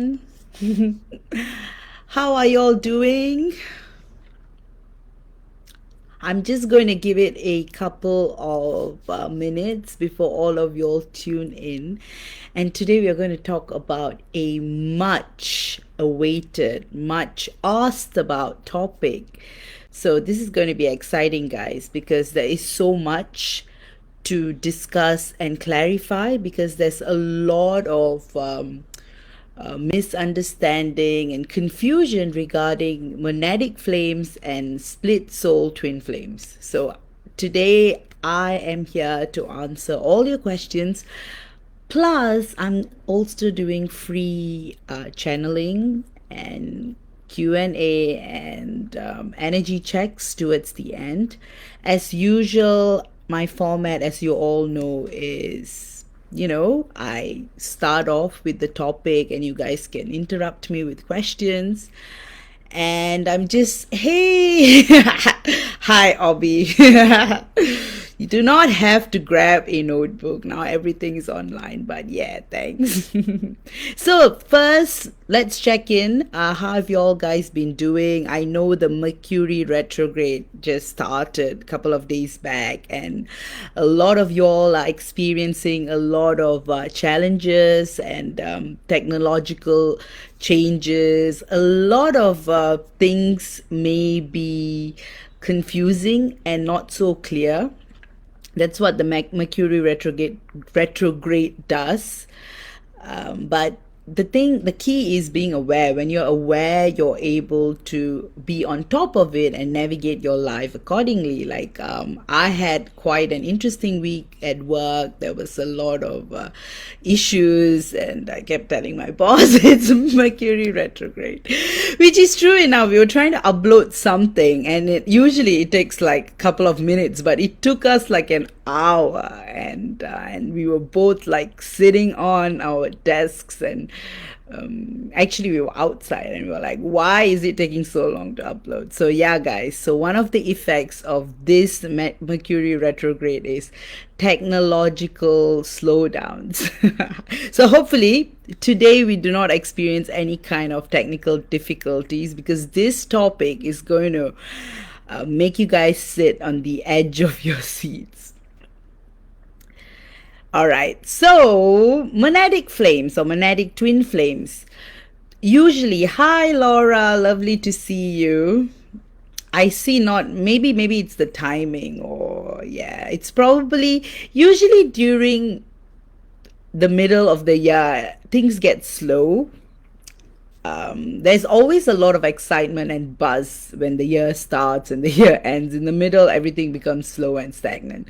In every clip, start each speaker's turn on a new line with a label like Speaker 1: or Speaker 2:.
Speaker 1: everyone. How are y'all doing? I'm just going to give it a couple of minutes before all of y'all tune in. And today we are going to talk about a much awaited, much asked about topic. So this is going to be exciting, guys, because there is so much to discuss and clarify, because there's a lot of misunderstanding and confusion regarding monadic flames and split soul twin flames. So today I am here to answer all your questions. Plus, I'm also doing free channeling and Q&A and energy checks towards the end. As usual, my format, as you all know, is I start off with the topic and you guys can interrupt me with questions. And I'm just, hey, hi, Obi. You do not have to grab a notebook. Now everything is online, but yeah, thanks. So first, let's check in. How have y'all guys been doing? I know the Mercury retrograde just started a couple of days back, and a lot of y'all are experiencing a lot of challenges and technological changes. A lot of things may be confusing and not so clear. That's what the Mercury retrograde does. But the key is being aware. When you're aware, you're able to be on top of it and navigate your life accordingly. Like I had quite an interesting week at work. There was a lot of issues, and I kept telling my boss it's Mercury retrograde, which is true enough. We were trying to upload something, and it takes like a couple of minutes, but it took us like an hour, and we were both like sitting on our desks, and actually we were outside, and we were like, why is it taking so long to upload? So yeah, guys, so one of the effects of this Mercury retrograde is technological slowdowns. So hopefully today we do not experience any kind of technical difficulties, because this topic is going to make you guys sit on the edge of your seats. All right, so monadic flames or monadic twin flames. Usually, hi Laura, lovely to see you. I see not, maybe it's the timing, or yeah, it's probably usually during the middle of the year, things get slow. There's always a lot of excitement and buzz when the year starts and the year ends. In the middle, everything becomes slow and stagnant.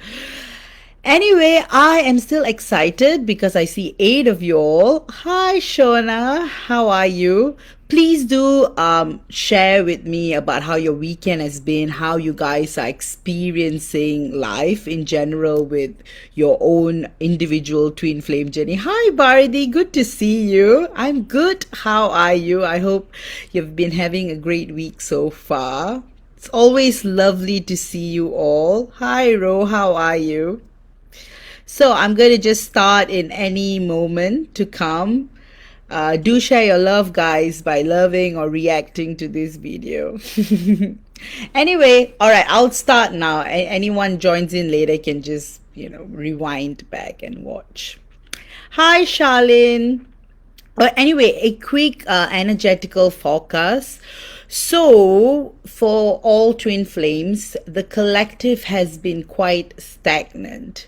Speaker 1: Anyway, I am still excited because I see 8 of you all. Hi, Shona. How are you? Please do share with me about how your weekend has been, how you guys are experiencing life in general with your own individual twin flame journey. Hi, Bharati. Good to see you. I'm good. How are you? I hope you've been having a great week so far. It's always lovely to see you all. Hi, Ro. How are you? So I'm going to just start in any moment to come. Do share your love, guys, by loving or reacting to this video. Anyway, all right, I'll start now. Anyone joins in later can just, rewind back and watch. Hi, Charlene. Anyway, a quick energetical forecast. So, for all twin flames, the collective has been quite stagnant.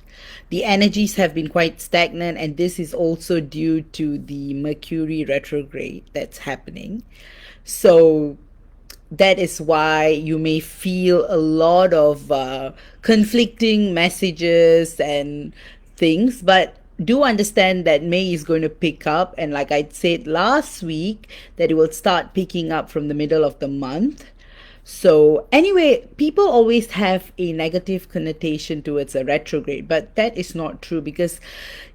Speaker 1: The energies have been quite stagnant, and this is also due to the Mercury retrograde that's happening. So that is why you may feel a lot of conflicting messages and things, but do understand that May is going to pick up, and like I said last week, that it will start picking up from the middle of the month. So anyway, people always have a negative connotation towards a retrograde, but that is not true, because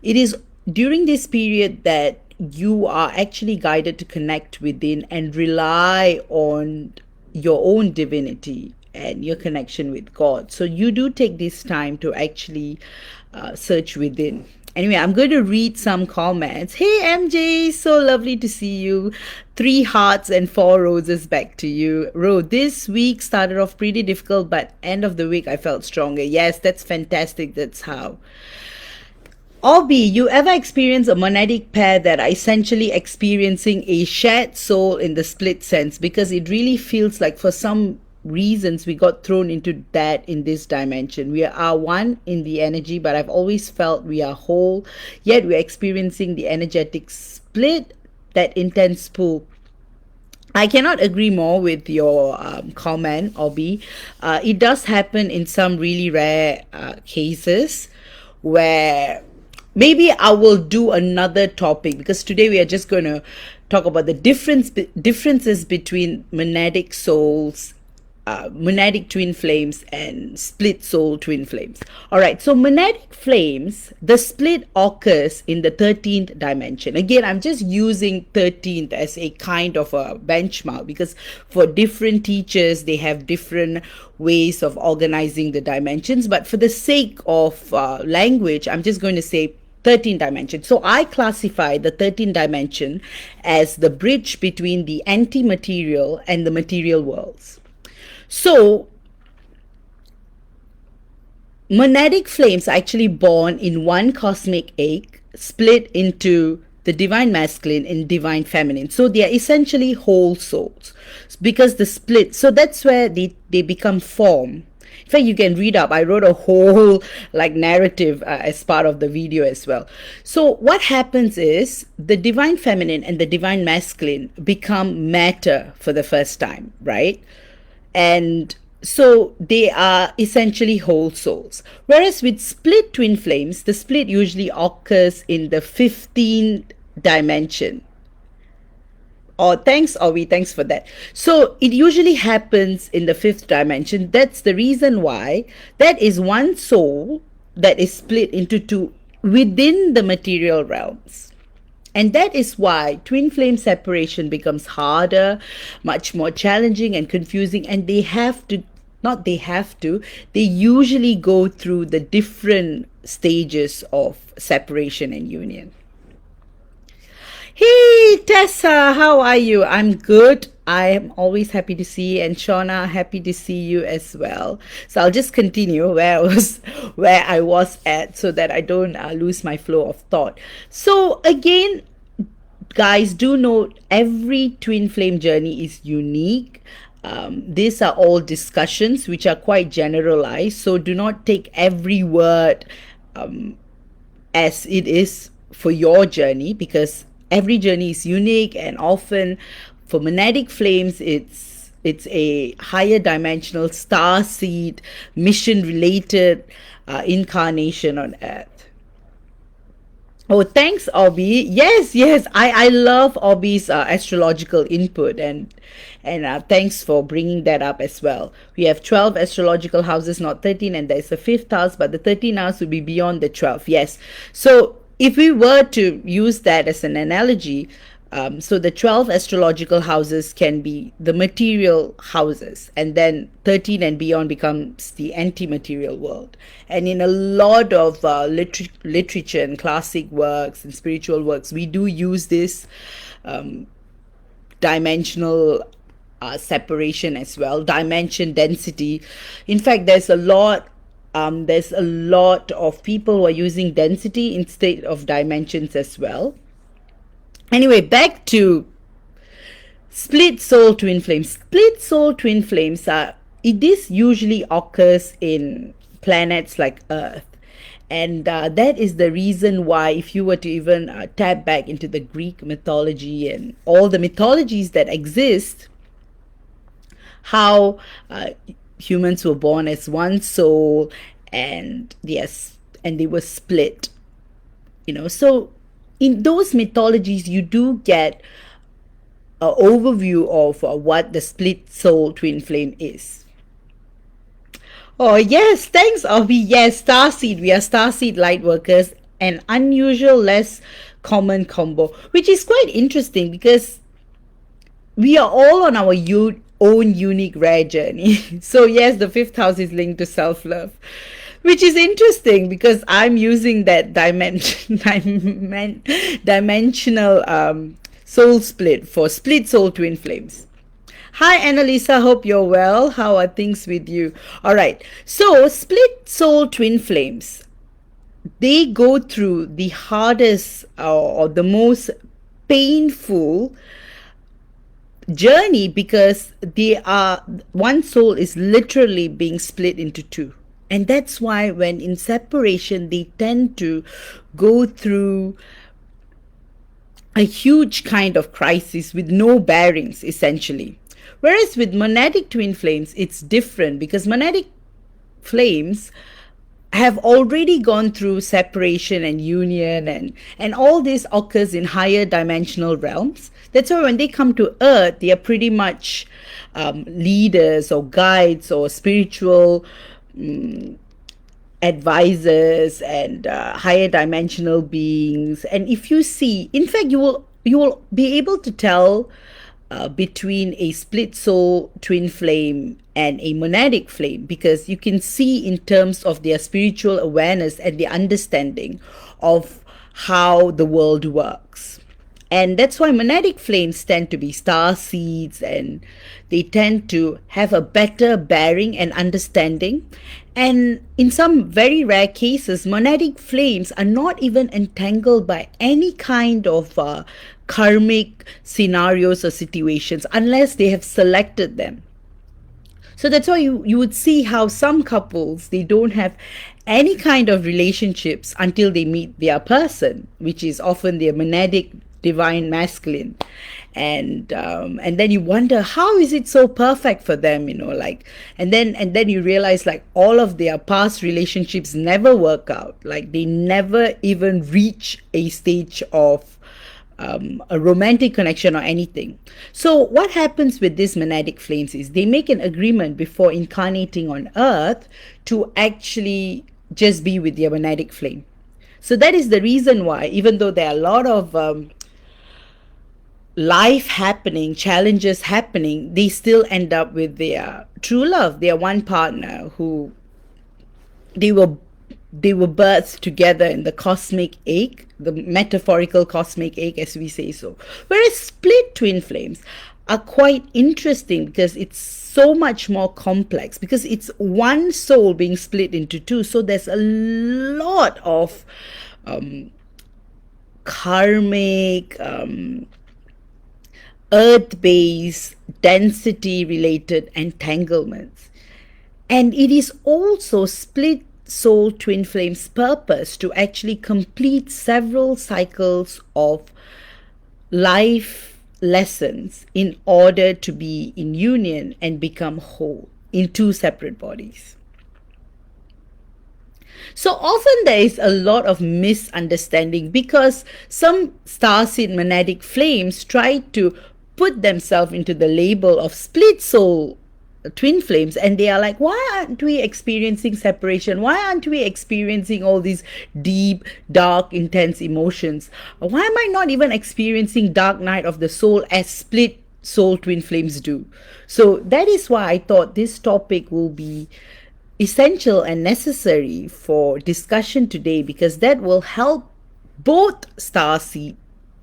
Speaker 1: it is during this period that you are actually guided to connect within and rely on your own divinity and your connection with God. So you do take this time to actually search within Anyway, I'm going to read some comments. Hey MJ, so lovely to see you. 3 hearts and 4 roses back to you. Ro, this week started off pretty difficult, but end of the week I felt stronger. Yes, that's fantastic. That's how. Obi, you ever experience a monadic pair that are essentially experiencing a shared soul in the split sense? Because it really feels like for some reasons we got thrown into that in this dimension. We are one in the energy, but I've always felt we are whole, yet we're experiencing the energetic split, that intense pull. I cannot agree more with your comment, Obi. It does happen in some really rare cases where maybe I will do another topic, because today we are just going to talk about the differences between monadic souls, monadic twin flames, and split soul twin flames. All right, so monadic flames, the split occurs in the 13th dimension. Again, I'm just using 13th as a kind of a benchmark, because for different teachers, they have different ways of organizing the dimensions. But for the sake of language, I'm just going to say 13th dimension. So I classify the 13th dimension as the bridge between the anti-material and the material worlds. So, monadic flames are actually born in one cosmic egg, split into the divine masculine and divine feminine. So they are essentially whole souls, because the split, so that's where they become form. In fact, you can read up. I wrote a whole narrative as part of the video as well. So what happens is the divine feminine and the divine masculine become matter for the first time, right? And so they are essentially whole souls. Whereas with split twin flames, the split usually occurs in the 15th dimension. Oh, thanks, Ovi. Thanks for that. So it usually happens in the 5th dimension. That's the reason why that is one soul that is split into 2 within the material realms. And that is why twin flame separation becomes harder, much more challenging and confusing. And they usually go through the different stages of separation and union. Hey Tessa, how are you? I'm good. I am always happy to see you, and Shauna, happy to see you as well. So I'll just continue where I was at, so that I don't lose my flow of thought. So again, guys, do note every twin flame journey is unique. These are all discussions which are quite generalized, so do not take every word as it is for your journey, because every journey is unique. And often for monadic flames, it's a higher dimensional starseed mission related incarnation on earth. Oh, thanks, Obi. Yes, I love Obi's astrological input, and thanks for bringing that up as well. We have 12 astrological houses, not 13, and there's a 5th house, but the 13th house will be beyond the 12. Yes, so if we were to use that as an analogy, so the 12 astrological houses can be the material houses, and then 13 and beyond becomes the anti-material world. And in a lot of literature and classic works and spiritual works, we do use this dimensional separation as well, dimension density. In fact, there's a lot of people who are using density instead of dimensions as well. Anyway, back to split soul twin flames. Split soul twin flames this usually occurs in planets like Earth. And that is the reason why, if you were to even tap back into the Greek mythology and all the mythologies that exist, how humans were born as one soul, and they were split. So in those mythologies, you do get an overview of what the split soul twin flame is. Oh, yes, thanks, Obi. Yes, starseed. We are starseed light workers, an unusual, less common combo, which is quite interesting because we are all on our own unique rare journey. So yes, the 5th house is linked to self-love. Which is interesting because I'm using that dimensional soul split for split soul twin flames. Hi, Annalisa. Hope you're well. How are things with you? All right. So, split soul twin flames, they go through the hardest or the most painful journey because one soul is literally being split into two. And that's why when in separation, they tend to go through a huge kind of crisis with no bearings, essentially. Whereas with monadic twin flames, it's different because monadic flames have already gone through separation and union, and all this occurs in higher dimensional realms. That's why when they come to earth, they are pretty much leaders or guides or spiritual advisors and higher dimensional beings. And if you see, in fact, you will be able to tell between a split soul twin flame and a monadic flame, because you can see in terms of their spiritual awareness and the understanding of how the world works. And that's why monadic flames tend to be star seeds, and they tend to have a better bearing and understanding. And in some very rare cases, monadic flames are not even entangled by any kind of karmic scenarios or situations unless they have selected them. So that's why you would see how some couples, they don't have any kind of relationships until they meet their person, which is often their monadic divine masculine. And then you wonder, how is it so perfect for them, and then you realize, like, all of their past relationships never work out, like they never even reach a stage of a romantic connection or anything. So what happens with these monadic flames is they make an agreement before incarnating on earth to actually just be with their monadic flame. So that is the reason why, even though there are a lot of life happening, challenges happening, they still end up with their true love, their one partner who they were birthed together in the cosmic egg, the metaphorical cosmic egg, as we say so. Whereas split twin flames are quite interesting because it's so much more complex, because it's one soul being split into two. So there's a lot of karmic, earth-based, density-related entanglements. And it is also split soul twin flames' purpose to actually complete several cycles of life lessons in order to be in union and become whole in two separate bodies. So often there is a lot of misunderstanding because some starseed monadic flames try to put themselves into the label of split soul twin flames, and they are like, why aren't we experiencing separation? Why aren't we experiencing all these deep, dark, intense emotions? Why am I not even experiencing dark night of the soul as split soul twin flames do? So that is why I thought this topic will be essential and necessary for discussion today, because that will help both starseed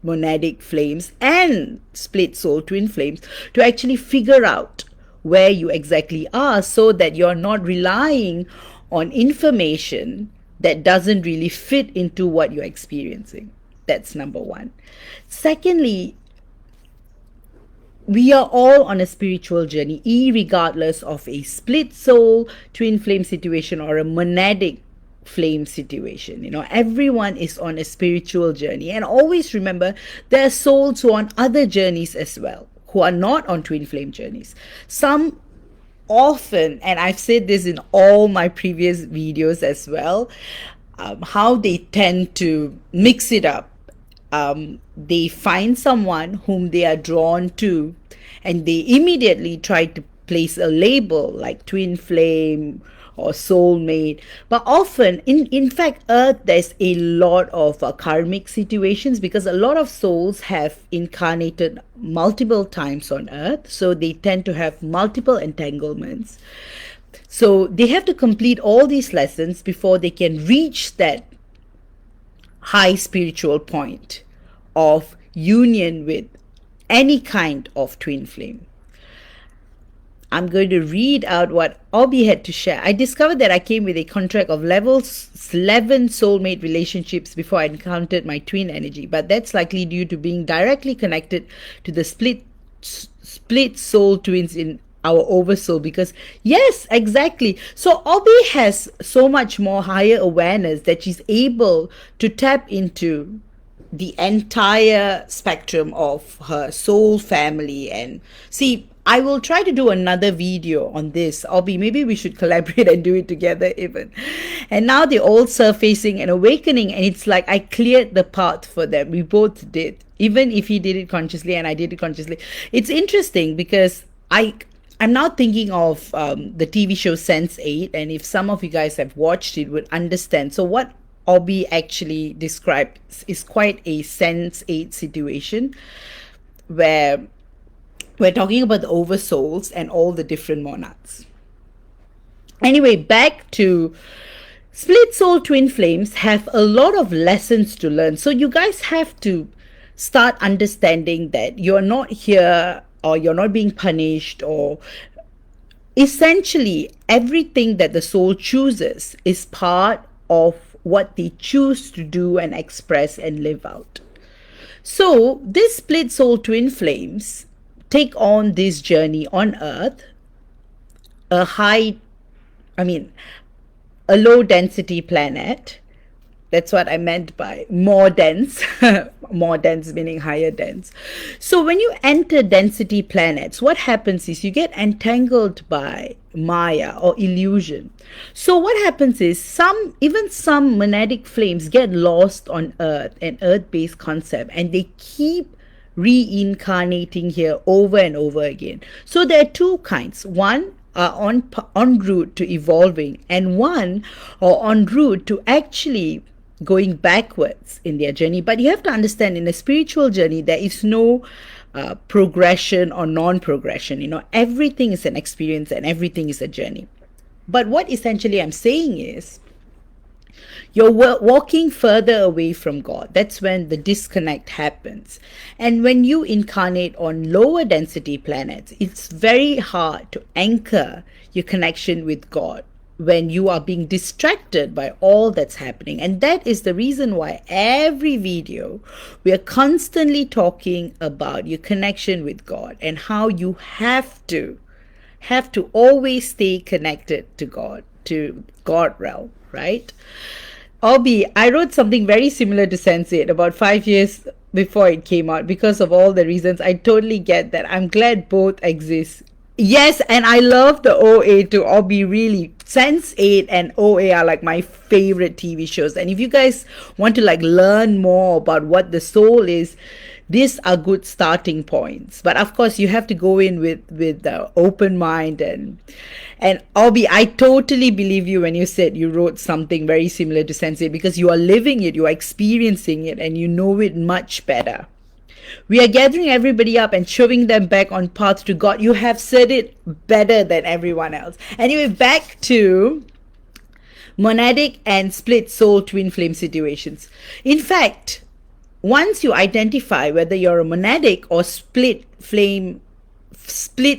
Speaker 1: monadic flames and split soul twin flames to actually figure out where you exactly are, so that you're not relying on information that doesn't really fit into what you're experiencing. That's number one. Secondly, we are all on a spiritual journey, irregardless of a split soul twin flame situation or a monadic flame situation. Everyone is on a spiritual journey. And always remember, there are souls who are on other journeys as well, who are not on twin flame journeys. Some often, and I've said this in all my previous videos as well, how they tend to mix it up. They find someone whom they are drawn to, and they immediately try to place a label like twin flame or soulmate. But often, in fact, earth, there's a lot of karmic situations, because a lot of souls have incarnated multiple times on earth, so they tend to have multiple entanglements. So they have to complete all these lessons before they can reach that high spiritual point of union with any kind of twin flame. I'm going to read out what Obi had to share. I discovered that I came with a contract of levels 11 soulmate relationships before I encountered my twin energy, but that's likely due to being directly connected to the split soul twins in our oversoul. Because yes, exactly. So Obi has so much more higher awareness that she's able to tap into the entire spectrum of her soul family. And see, I will try to do another video on this. Obi, maybe we should collaborate and do it together even. And now they're all surfacing and awakening, and it's like I cleared the path for them. We both did, even if he did it consciously and I did it consciously. It's interesting because I'm now thinking of the TV show Sense8, and if some of you guys have watched it would understand. So what Obi actually described is quite a Sense8 situation where we're talking about the oversouls and all the different monads. Anyway, back to split soul twin flames have a lot of lessons to learn. So you guys have to start understanding that you're not here or you're not being punished, or essentially everything that the soul chooses is part of what they choose to do and express and live out. So this split soul twin flames take on this journey on earth, a low density planet. That's what I meant by more dense. More dense meaning higher dense. So when you enter density planets, what happens is you get entangled by Maya or illusion. So what happens is some monadic flames get lost on earth, an earth-based concept, and they keep reincarnating here over and over again. So there are two kinds. One are en route to evolving, and one are en route to actually going backwards in their journey. But you have to understand, in a spiritual journey, there is no progression or non-progression. You know, everything is an experience and everything is a journey. But what essentially I'm saying is, you're walking further away from God. That's when the disconnect happens. And when you incarnate on lower density planets, it's very hard to anchor your connection with God when you are being distracted by all that's happening. And that is the reason why every video we are constantly talking about your connection with God and how you have to always stay connected to God realm, right? Obi, I wrote something very similar to Sense8 about 5 years before it came out because of all the reasons. I totally get that. I'm glad both exist. Yes, and I love the OA too, Obi, really. Sense8 and OA are like my favorite TV shows. And if you guys want to like learn more about what the soul is, these are good starting points. But of course, you have to go in with the open mind. And Obi, I totally believe you when you said you wrote something very similar to Sense8, because you are living it, you are experiencing it, and you know it much better. We are gathering everybody up and shoving them back on path to God. You have said it better than everyone else. Anyway, back to monadic and split soul twin flame situations. In fact, once you identify whether you're a monadic or split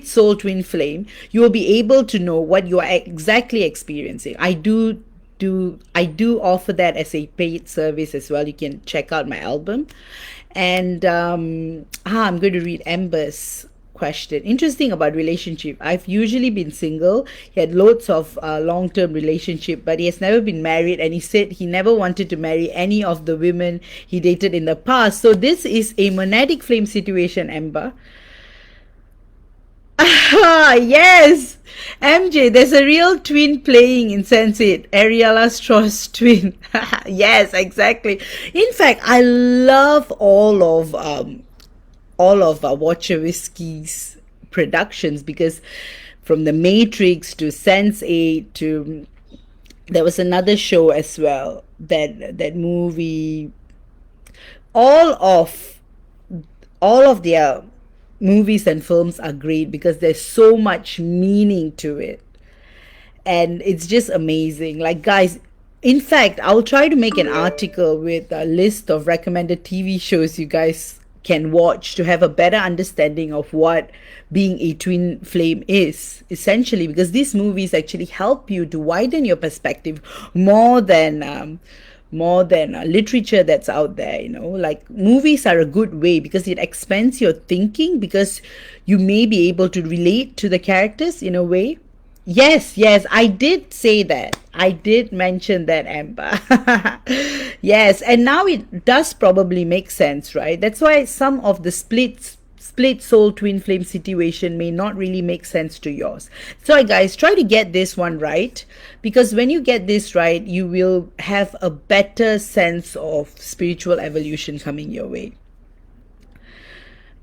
Speaker 1: soul twin flame, you will be able to know what you are exactly experiencing. I do offer that as a paid service as well. You can check out my album. And I'm going to read Ember's question. Interesting about relationship. I've usually been single. He had loads of long-term relationship, but he has never been married. And he said he never wanted to marry any of the women he dated in the past. So this is a monadic flame situation, Ember. Yes, MJ, there's a real twin playing in Sense8, Ariella Strauss twin. Yes, exactly. In fact, I love all of Wachowski's productions, because from The Matrix to Sense8 to there was another show as well, that movie, all of their movies and films are great because there's so much meaning to it. and it's just amazing. Like, guys, in fact, I'll try to make an article with a list of recommended TV shows you guys can watch to have a better understanding of what being a twin flame is, essentially, because these movies actually help you to widen your perspective more than literature that's out there. Like, movies are a good way because it expands your thinking, because you may be able to relate to the characters in a way. Yes, yes, I did say that. I did mention that, Amber. Yes, and now it does probably make sense, right? That's why some of the split soul twin flame situation may not really make sense to yours. So, guys, try to get this one right, because when you get this right, you will have a better sense of spiritual evolution coming your way.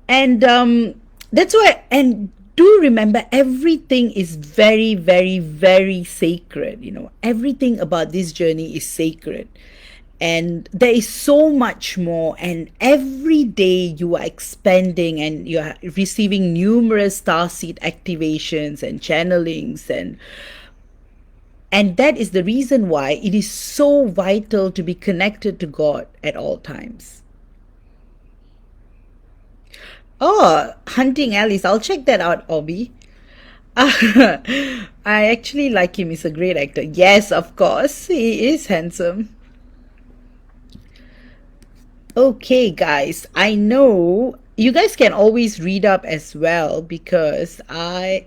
Speaker 1: And that's why, and do remember, everything is very, very, very sacred. Everything about this journey is sacred. And there is so much more, and every day you are expanding and you are receiving numerous starseed activations and channelings, and that is the reason why it is so vital to be connected to God at all times. Oh, Hunting Alice. I'll check that out, Obi. I actually like him. He's a great actor. Yes, of course. He is handsome. Okay, guys. I know you guys can always read up as well, because I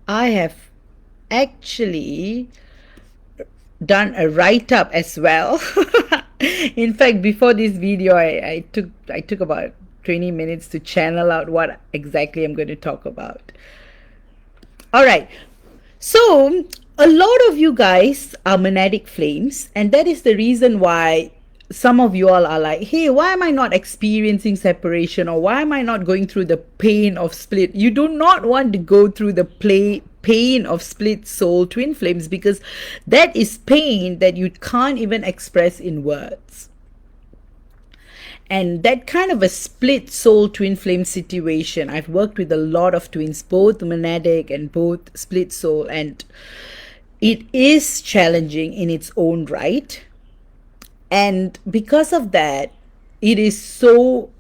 Speaker 1: have actually done a write-up as well. In fact, before this video, I took about 20 minutes to channel out what exactly I'm going to talk about. All right. So, a lot of you guys are Monadic Flames, and that is the reason why some of you all are like, hey, why am I not experiencing separation, or why am I not going through the pain of split? You do not want to go through the pain of split soul twin flames, because that is pain that you can't even express in words. And that kind of a split soul twin flame situation, I've worked with a lot of twins, both monadic and both split soul, and it is challenging in its own right. And because of that, it is so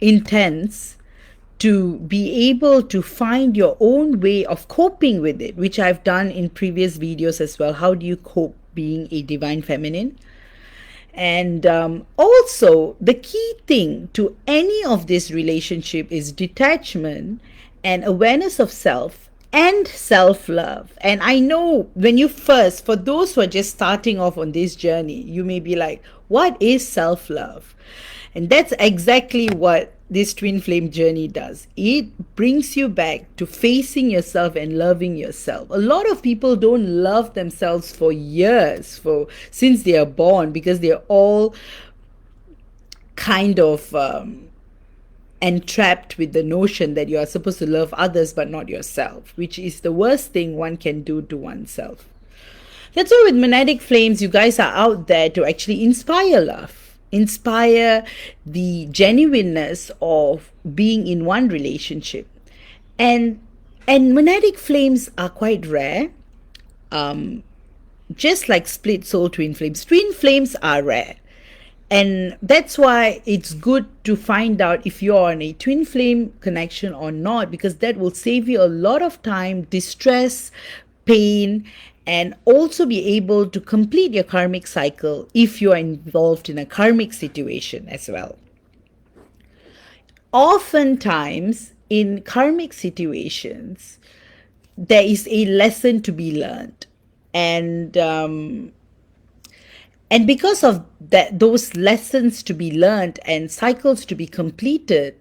Speaker 1: intense to be able to find your own way of coping with it, which I've done in previous videos as well. How do you cope being a divine feminine? And also, the key thing to any of this relationship is detachment and awareness of self and self-love. And I know when you first, for those who are just starting off on this journey, you may be like, what is self-love? And that's exactly what this twin flame journey does. It brings you back to facing yourself and loving yourself. A lot of people don't love themselves for years, since they are born, because they're all kind of entrapped with the notion that you are supposed to love others but not yourself, which is the worst thing one can do to oneself. That's why with Monadic Flames, you guys are out there to actually inspire love. Inspire the genuineness of being in one relationship. And Monadic Flames are quite rare. Just like split soul twin flames. Twin flames are rare. And that's why it's good to find out if you're on a twin flame connection or not, because that will save you a lot of time, distress, pain, and also be able to complete your karmic cycle if you are involved in a karmic situation as well. Oftentimes, in karmic situations, there is a lesson to be learned. And because of that, those lessons to be learned and cycles to be completed,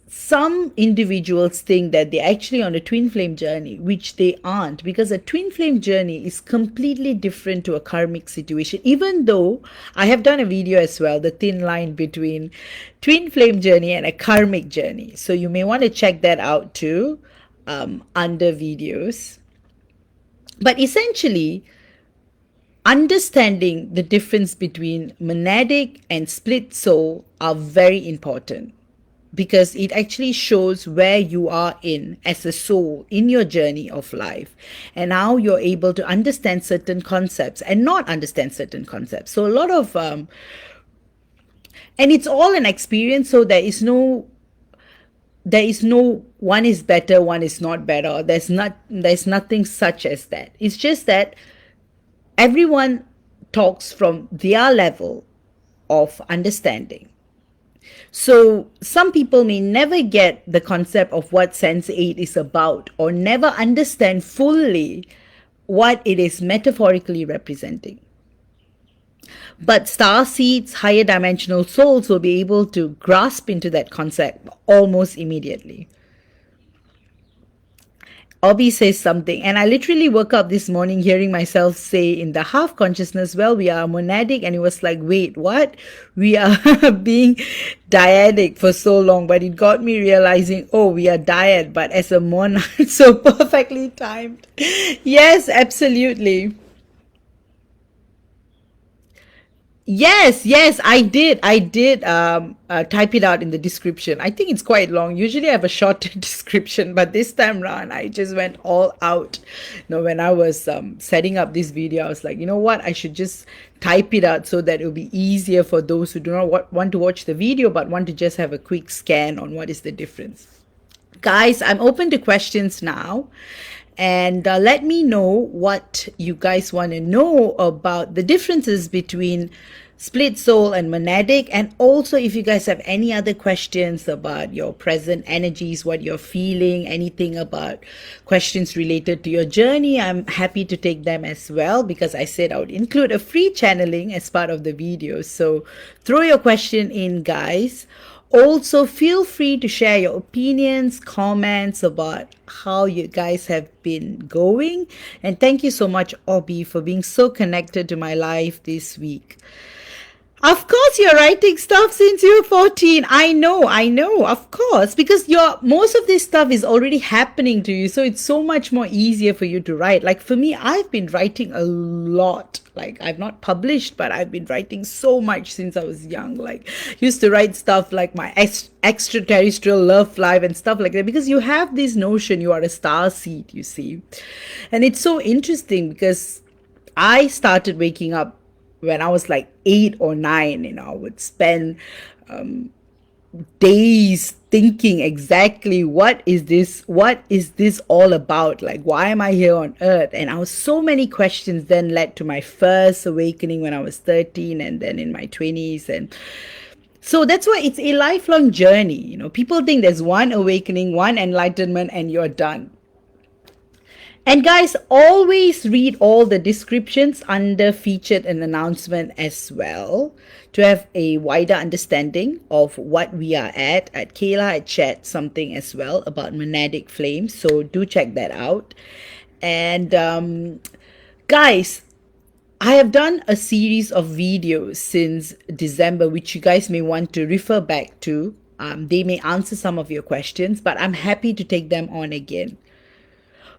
Speaker 1: some individuals think that they're actually on a twin flame journey, which they aren't, because a twin flame journey is completely different to a karmic situation. Even though I have done a video as well, the thin line between twin flame journey and a karmic journey. So you may want to check that out too, under videos. But essentially, understanding the difference between monadic and split soul are very important. because it actually shows where you are in as a soul in your journey of life and how you're able to understand certain concepts and not understand certain concepts. So a lot of and it's all an experience, so there is no one is better, one is not better. There's nothing such as that. It's just that everyone talks from their level of understanding. So some people may never get the concept of what Sense 8 is about or never understand fully what it is metaphorically representing. But star seeds, higher dimensional souls will be able to grasp into that concept almost immediately. Obi says something, and I literally woke up this morning hearing myself say in the half consciousness, well, we are monadic, and it was like, wait, what? We are being dyadic for so long, but it got me realizing, oh, we are dyad, but as a monad, so perfectly timed. Yes, absolutely. Yes, I did type it out in the description. I think it's quite long. Usually I have a short description, but this time round I just went all out. When I was setting up this video, I was like, you know what? I should just type it out so that it'll be easier for those who do not want to watch the video but want to just have a quick scan on what is the difference. Guys, I'm open to questions now. And let me know what you guys want to know about the differences between split soul and monadic. And also, if you guys have any other questions about your present energies, what you're feeling, anything about questions related to your journey, I'm happy to take them as well, because I said I would include a free channeling as part of the video. So throw your question in, guys. Also, feel free to share your opinions, comments about how you guys have been going. And thank you so much, Obi, for being so connected to my life this week. Of course, you're writing stuff since you're 14. I know, of course, because most of this stuff is already happening to you. So it's so much more easier for you to write. Like for me, I've been writing a lot. Like I've not published, but I've been writing so much since I was young. Like used to write stuff like my extraterrestrial love life and stuff like that, because you have this notion you are a star seed, you see. And it's so interesting because I started waking up when I was like 8 or 9. I would spend days thinking exactly what is this all about, like why am I here on earth. And I was so many questions then led to my first awakening when I was 13, and then in my 20s. And so that's why it's a lifelong journey. People think there's one awakening, one enlightenment, and you're done. And guys, always read all the descriptions under featured and announcement as well, to have a wider understanding of what we are at. Kayla had shared something as well about Monadic Flames, so do check that out. And guys, I have done a series of videos since December, which you guys may want to refer back to. They may answer some of your questions, but I'm happy to take them on again.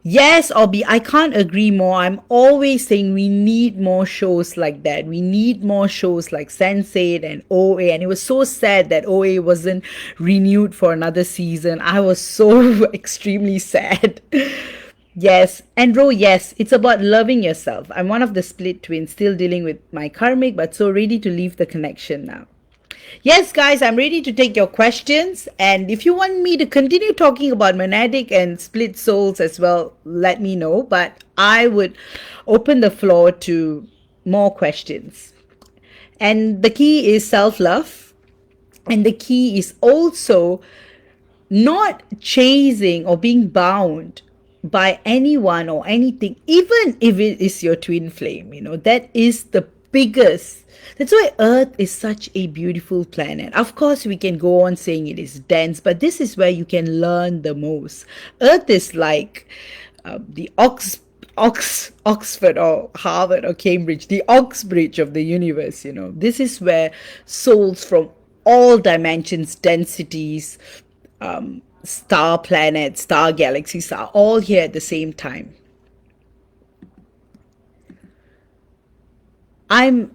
Speaker 1: Yes, Obi, I can't agree more. I'm always saying we need more shows like that. We need more shows like Sense8 and OA. And it was so sad that OA wasn't renewed for another season. I was so extremely sad. Yes, and Ro, yes, it's about loving yourself. I'm one of the split twins, still dealing with my karmic, but so ready to leave the connection now. Yes, guys, I'm ready to take your questions. And if you want me to continue talking about monadic and split souls as well, let me know. But I would open the floor to more questions. And the key is self-love. And the key is also not chasing or being bound by anyone or anything, even if it is your twin flame. That is the biggest. That's why Earth is such a beautiful planet. Of course, we can go on saying it is dense, but this is where you can learn the most. Earth is like the Oxford or Harvard or Cambridge, the Oxbridge of the universe. This is where souls from all dimensions, densities, star planets, star galaxies are all here at the same time. I'm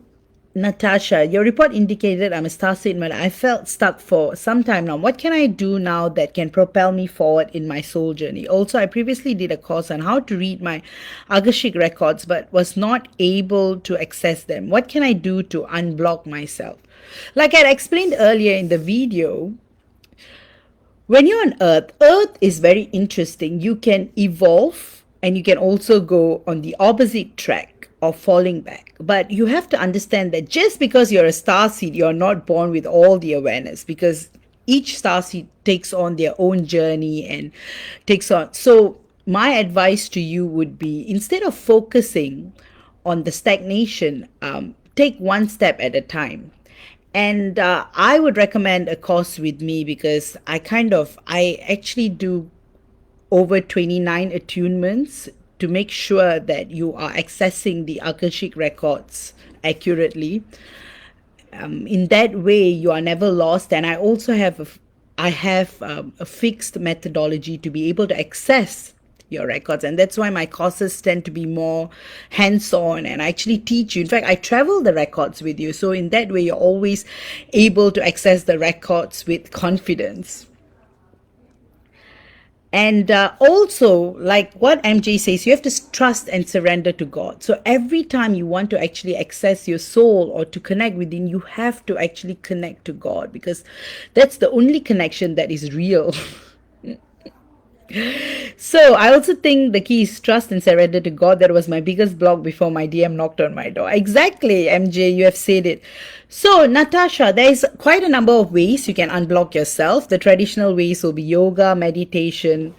Speaker 1: Natasha, your report indicated I'm a starseed, but I felt stuck for some time now. What can I do now that can propel me forward in my soul journey? Also, I previously did a course on how to read my Akashic records, but was not able to access them. What can I do to unblock myself? Like I explained earlier in the video, when you're on Earth is very interesting. You can evolve and you can also go on the opposite track of falling back. But you have to understand that just because you're a star seed, you're not born with all the awareness, because each star seed takes on their own journey and takes on. So my advice to you would be, instead of focusing on the stagnation, take one step at a time. And I would recommend a course with me, because I actually do over 29 attunements to make sure that you are accessing the Akashic records accurately. In that way, you are never lost. And I also have a fixed methodology to be able to access your records, and that's why my courses tend to be more hands-on, and I actually teach you. In fact, I travel the records with you, so in that way you're always able to access the records with confidence. And also, like what MJ says, you have to trust and surrender to God. So every time you want to actually access your soul or to connect within, you have to actually connect to God, because that's the only connection that is real. So I also think the key is trust and surrender to God. That was my biggest block before my DM knocked on my door. Exactly, MJ, you have said it. So Natasha, there is quite a number of ways you can unblock yourself. The traditional ways will be yoga, meditation.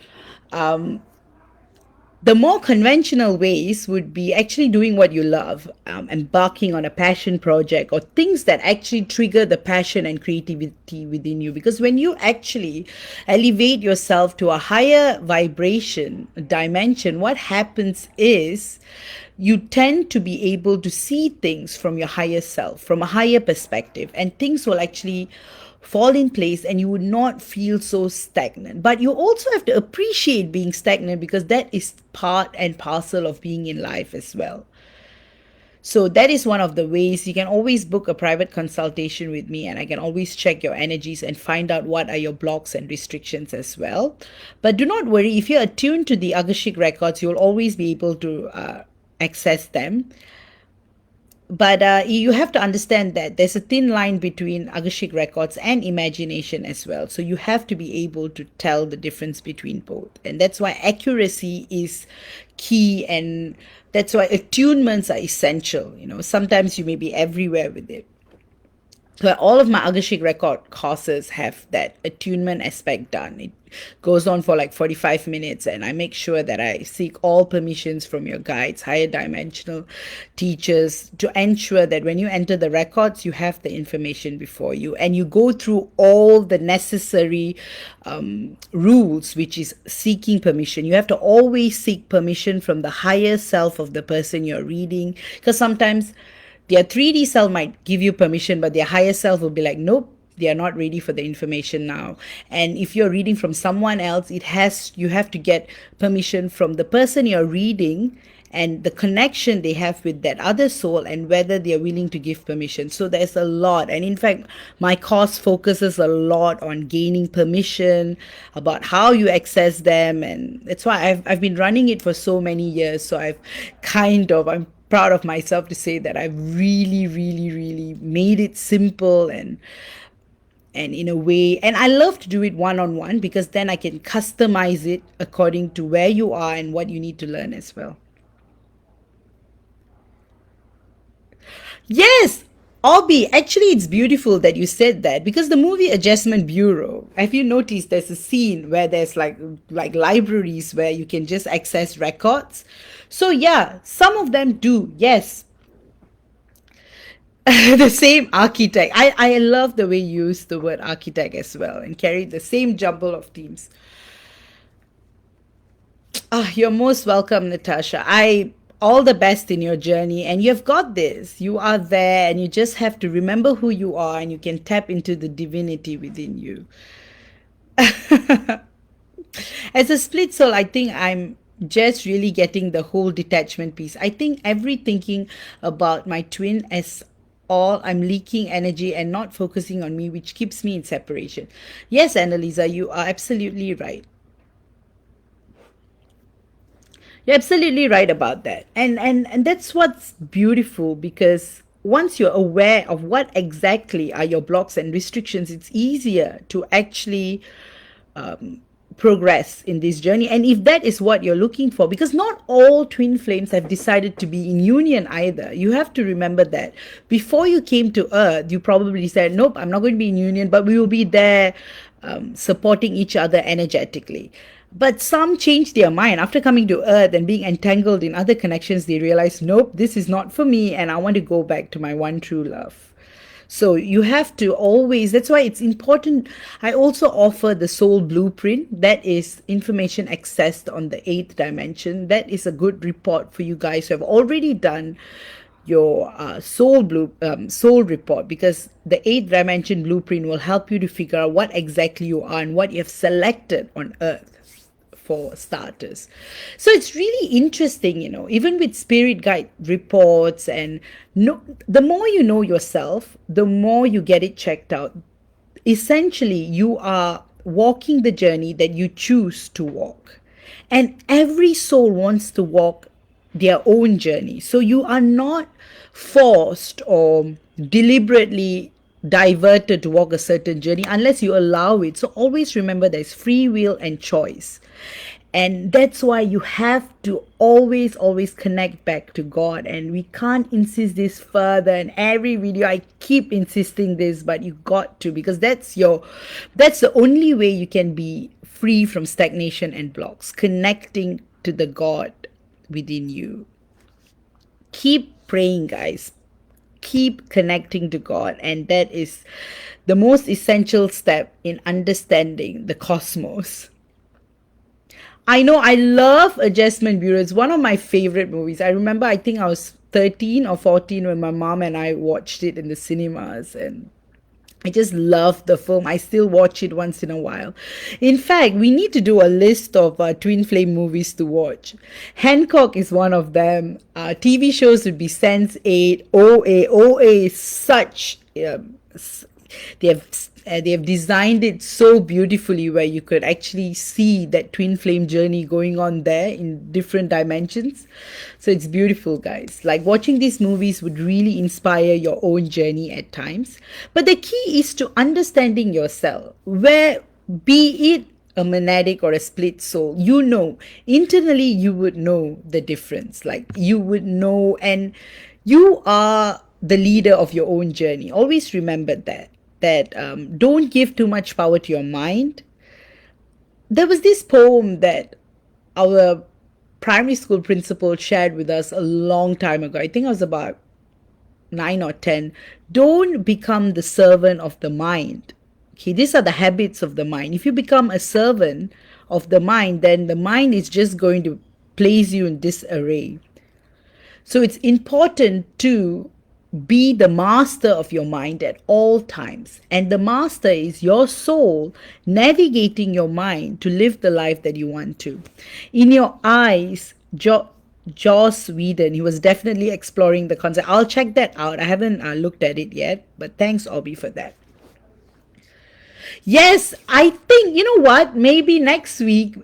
Speaker 1: The more conventional ways would be actually doing what you love, embarking on a passion project or things that actually trigger the passion and creativity within you. Because when you actually elevate yourself to a higher vibration dimension, what happens is you tend to be able to see things from your higher self, from a higher perspective, and things will actually fall in place and you would not feel so stagnant. But you also have to appreciate being stagnant, because that is part and parcel of being in life as well. So that is one of the ways. You can always book a private consultation with me, and I can always check your energies and find out what are your blocks and restrictions as well. But do not worry, if you're attuned to the Akashic records, you'll always be able to access them. But you have to understand that there's a thin line between Akashic records and imagination as well. So you have to be able to tell the difference between both. And that's why accuracy is key, and that's why attunements are essential. You know, sometimes you may be everywhere with it. So all of my Akashic record courses have that attunement aspect done. It goes on for like 45 minutes, and I make sure that I seek all permissions from your guides, higher dimensional teachers, to ensure that when you enter the records, you have the information before you, and you go through all the necessary rules, which is seeking permission. You have to always seek permission from the higher self of the person you're reading, because sometimes their 3D self might give you permission, but their higher self will be like, nope, they are not ready for the information now. And if you're reading from someone else, you have to get permission from the person you're reading and the connection they have with that other soul, and whether they're willing to give permission. So there's a lot. And in fact, my course focuses a lot on gaining permission, about how you access them. And that's why I've been running it for so many years. So I'm proud of myself to say that I've really, really, really made it simple and in a way, and I love to do it one-on-one, because then I can customize it according to where you are and what you need to learn as well. Yes, Obi, actually it's beautiful that you said that, because the movie Adjustment Bureau, have you noticed there's a scene where there's like libraries where you can just access records? So yeah, some of them do, yes. The same architect. I love the way you use the word architect as well, and carry the same jumble of themes. You're most welcome, Natasha. All the best in your journey, and you've got this. You are there, and you just have to remember who you are, and you can tap into the divinity within you. As a split soul, I think I'm just really getting the whole detachment piece. I think every thinking about my twin as all, I'm leaking energy and not focusing on me, which keeps me in separation. Yes, Annalisa, you are absolutely right. You're absolutely right about that. And that's what's beautiful, because once you're aware of what exactly are your blocks and restrictions, it's easier to actually progress in this journey. And if that is what you're looking for, because not all twin flames have decided to be in union either. You have to remember that before you came to earth, you probably said, nope, I'm not going to be in union, but we will be there, supporting each other energetically. But some changed their mind after coming to earth and being entangled in other connections. They realized, nope, this is not for me, and I want to go back to my one true love. So you have to always, that's why it's important. I also offer the soul blueprint. That is information accessed on the 8th dimension. That is a good report for you guys who have already done your soul report, because the 8th dimension blueprint will help you to figure out what exactly you are and what you have selected on earth, for starters. So it's really interesting, even with spirit guide reports, and the more you know yourself, the more you get it checked out. Essentially, you are walking the journey that you choose to walk. And every soul wants to walk their own journey. So you are not forced or deliberately diverted to walk a certain journey unless you allow it. So always remember, there's free will and choice. And that's why you have to always connect back to God. And we can't insist this further. In every video I keep insisting this, but you got to, because that's the only way you can be free from stagnation and blocks, connecting to the God within you. Keep praying, guys. Keep connecting to God, and that is the most essential step in understanding the cosmos. I know, I love Adjustment Bureau. It's one of my favorite movies. I remember, I think I was 13 or 14 when my mom and I watched it in the cinemas, and I just love the film. I still watch it once in a while. In fact, we need to do a list of twin flame movies to watch. Hancock is one of them. TV shows would be Sense8, OA. OA is such... they have designed it so beautifully, where you could actually see that twin flame journey going on there in different dimensions. So it's beautiful, guys. Like, watching these movies would really inspire your own journey at times. But the key is to understanding yourself, where, be it a monadic or a split soul, internally you would know the difference. Like, you would know, and you are the leader of your own journey. Always remember that don't give too much power to your mind. There was this poem that our primary school principal shared with us a long time ago. I think I was about 9 or 10. Don't become the servant of the mind. Okay, these are the habits of the mind. If you become a servant of the mind, then the mind is just going to place you in disarray. So it's important to be the master of your mind at all times. And the master is your soul navigating your mind to live the life that you want to. In your eyes, Joss Whedon, he was definitely exploring the concept. I'll check that out. I haven't looked at it yet, but thanks, Obi, for that. Yes, I think, you know what? Maybe next week,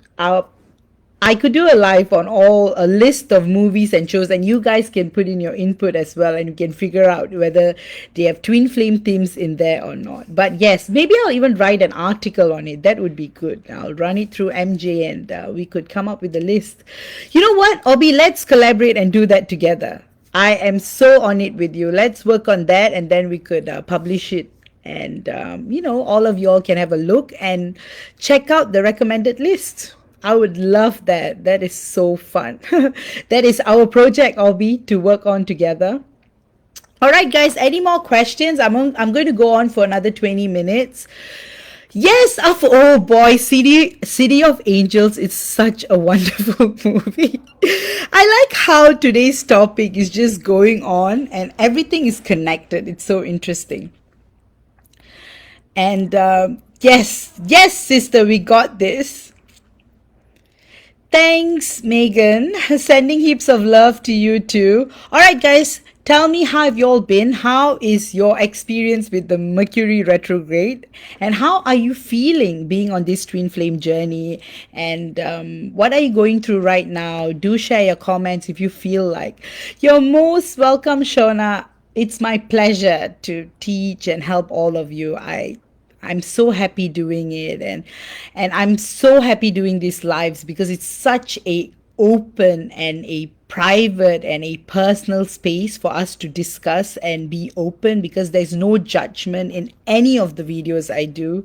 Speaker 1: I could do a live on a list of movies and shows, and you guys can put in your input as well, and you can figure out whether they have twin flame themes in there or not. But yes, maybe I'll even write an article on it. That would be good. I'll run it through MJ, and we could come up with a list. You know what, Obi? Let's collaborate and do that together. I am so on it with you. Let's work on that, and then we could publish it. And, all of y'all can have a look and check out the recommended list. I would love that. That is so fun. That is our project, Obi, to work on together. All right, guys, any more questions? I'm going to go on for another 20 minutes. Yes, oh boy, City of Angels is such a wonderful movie. I like how today's topic is just going on and everything is connected. It's so interesting. And yes, sister, we got this. Thanks, Megan. Sending heaps of love to you too. All right, guys, Tell me, how have you all been? How is your experience with the Mercury retrograde? And how are you feeling being on this twin flame journey? And what are you going through right now? Do share your comments if you feel like. You're most welcome, Shona. It's my pleasure to teach and help all of you. I'm so happy doing it, and I'm so happy doing these lives because it's such a open and a private and a personal space for us to discuss and be open, because there's no judgment in any of the videos I do,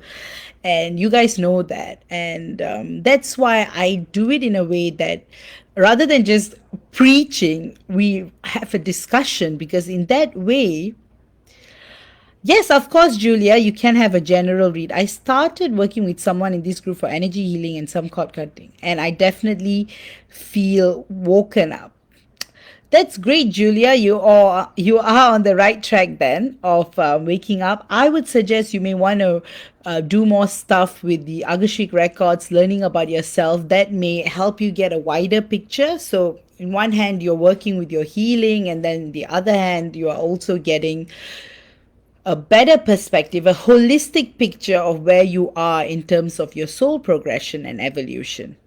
Speaker 1: and you guys know that. And that's why I do it in a way that rather than just preaching, we have a discussion, because in that way, yes, of course, Julia, you can have a general read. I started working with someone in this group for energy healing and some cord cutting, and I definitely feel woken up. That's great, Julia. You are on the right track then of waking up. I would suggest you may want to do more stuff with the Akashic records, learning about yourself. That may help you get a wider picture. So, in one hand, you're working with your healing, and then the other hand, you are also getting a better perspective, a holistic picture of where you are in terms of your soul progression and evolution.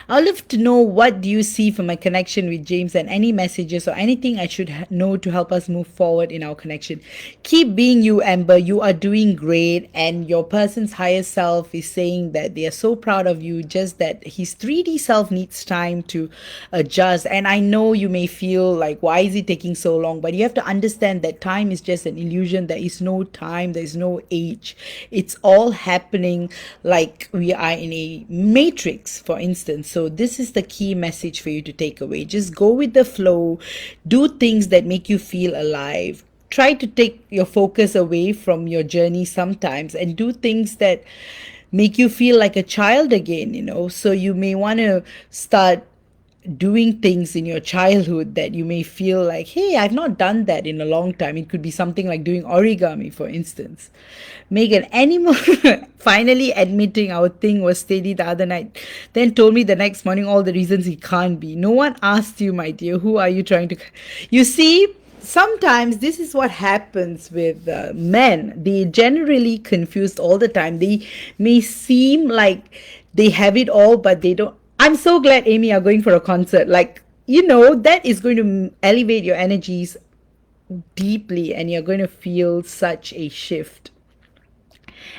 Speaker 1: I'd love to know, what do you see from my connection with James, and any messages or anything I should know to help us move forward in our connection. Keep being you, Amber. You are doing great, and your person's higher self is saying that they are so proud of you, just that his 3D self needs time to adjust. And I know you may feel like, why is it taking so long? But you have to understand that time is just an illusion. There is no time, there is no age. It's all happening like we are in a matrix, for instance. So this is the key message for you to take away. Just go with the flow, do things that make you feel alive. Try to take your focus away from your journey sometimes, and do things that make you feel like a child again, So you may want to start doing things in your childhood that you may feel like, hey, I've not done that in a long time. It could be something like doing origami, for instance. Megan, animal finally admitting our thing was steady the other night, then told me the next morning all the reasons he can't be. No one asked you, my dear. Who are you trying to... You see, sometimes this is what happens with men. They generally confused all the time. They may seem like they have it all, but they don't. I'm so glad, Amy, are going for a concert. Like, that is going to elevate your energies deeply, and you're going to feel such a shift.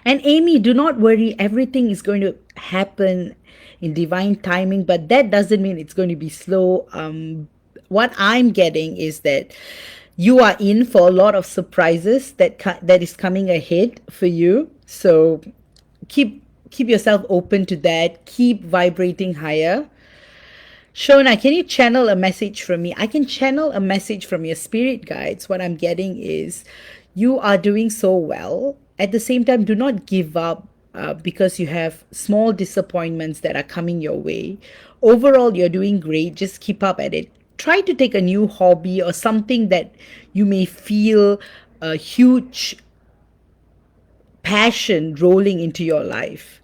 Speaker 1: And Amy, do not worry. Everything is going to happen in divine timing, but that doesn't mean it's going to be slow. What I'm getting is that you are in for a lot of surprises that is coming ahead for you. So keep yourself open to that. Keep vibrating higher. Shona, can you channel a message from me? I can channel a message from your spirit guides. What I'm getting is you are doing so well. At the same time, do not give up because you have small disappointments that are coming your way. Overall, you're doing great. Just keep up at it. Try to take a new hobby or something that you may feel a huge passion rolling into your life.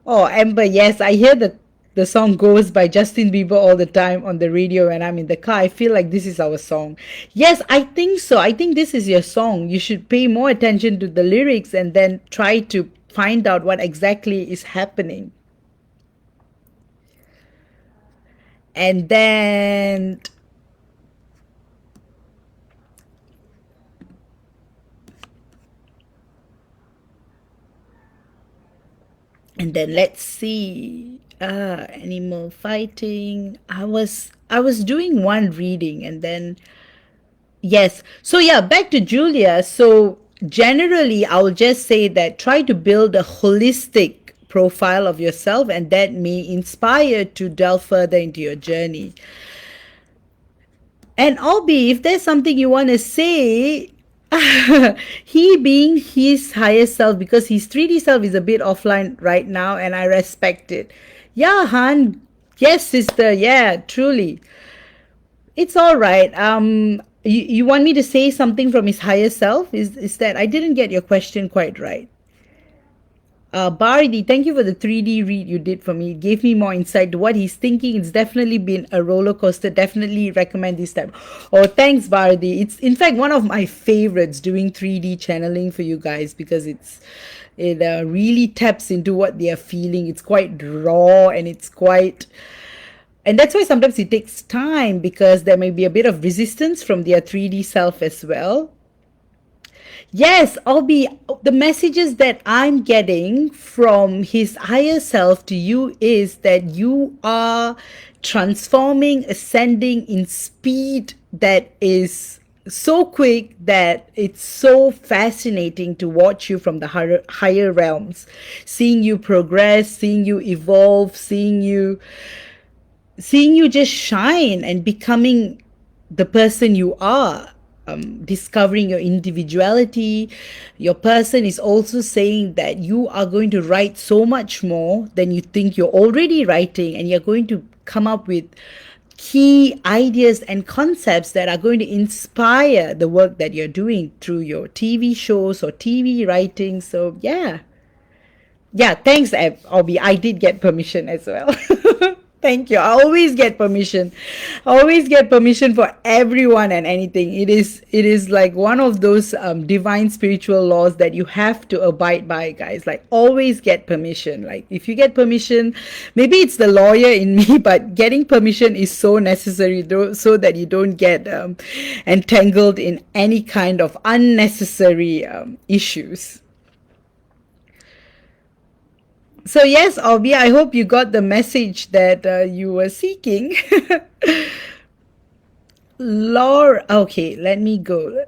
Speaker 1: Oh, Amber, yes, I hear the song Goes by Justin Bieber all the time on the radio when I'm in the car. I feel like this is our song. Yes, I think so. I think this is your song. You should pay more attention to the lyrics and then try to find out what exactly is happening. And then... let's see, animal fighting. I was doing one reading, and then yes. So yeah, back to Julia. So generally, I will just say that try to build a holistic profile of yourself, and that may inspire to delve further into your journey. And Obi, if there's something you want to say, he being his higher self, because his 3D self is a bit offline right now, and I respect it. Yeah, Han. Yes, sister. Yeah, truly. It's all right. You want me to say something from his higher self? Is that I didn't get your question quite right? Bharati, thank you for the 3D read you did for me. It gave me more insight to what he's thinking. It's definitely been a roller coaster. Definitely recommend this time. Oh, thanks, Bharati. It's in fact one of my favorites doing 3D channeling for you guys because it really taps into what they are feeling. It's quite raw and it's quite. And that's why sometimes it takes time because there may be a bit of resistance from their 3D self as well. Yes, Obi, the messages that I'm getting from his higher self to you is that you are transforming, ascending in speed that is so quick that it's so fascinating to watch you from the higher realms, seeing you progress, seeing you evolve, seeing you just shine and becoming the person you are, discovering your individuality. Your person is also saying that you are going to write so much more than you think you're already writing, and you're going to come up with key ideas and concepts that are going to inspire the work that you're doing through your TV shows or TV writing. So yeah, thanks, Obi. I did get permission as well. Thank you. I always get permission. I always get permission for everyone and anything. It is like one of those divine spiritual laws that you have to abide by, guys. Like always get permission. Like if you get permission, maybe it's the lawyer in me, but getting permission is so necessary so that you don't get entangled in any kind of unnecessary issues. So yes, Obi, I hope you got the message that you were seeking. Laura, okay, let me go.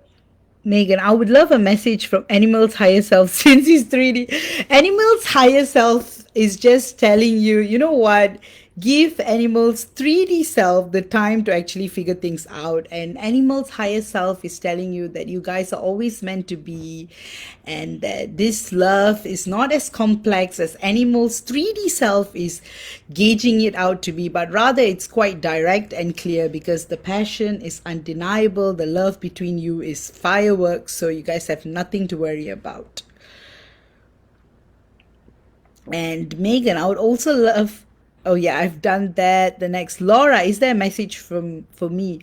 Speaker 1: Megan, I would love a message from Animal's higher self since he's 3D. Animal's higher self is just telling you, you know what? Give Animal's 3D self the time to actually figure things out. And Animal's higher self is telling you that you guys are always meant to be, and that this love is not as complex as Animal's 3D self is gauging it out to be, but rather it's quite direct and clear because the passion is undeniable. The love between you is fireworks, so you guys have nothing to worry about. And Megan, I would also love. Oh yeah, I've done that. The next, Laura, is there a message for me?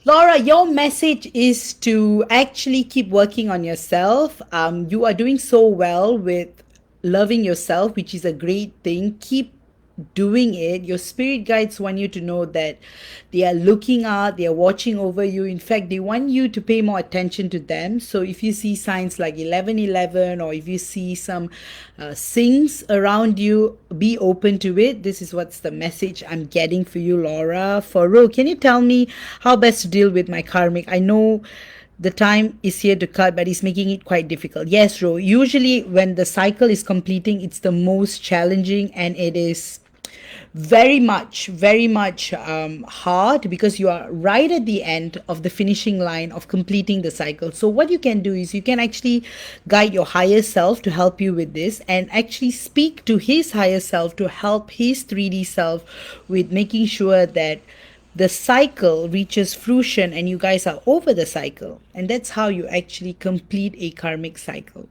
Speaker 1: Laura, your message is to actually keep working on yourself. You are doing so well with loving yourself, which is a great thing. Keep doing it. Your spirit guides want you to know that they are looking out, they are watching over you. In fact, they want you to pay more attention to them. So if you see signs like 1111, or if you see some things around you, be open to it. This is what's the message I'm getting for you, Laura. For Ro, can you tell me how best to deal with my karmic? I know the time is here to cut, but it's making it quite difficult. Yes, Ro, usually when the cycle is completing, it's the most challenging, and it is very much hard because you are right at the end of the finishing line of completing the cycle. So what you can do is you can actually guide your higher self to help you with this, and actually speak to his higher self to help his 3D self with making sure that the cycle reaches fruition and you guys are over the cycle. And that's how you actually complete a karmic cycle.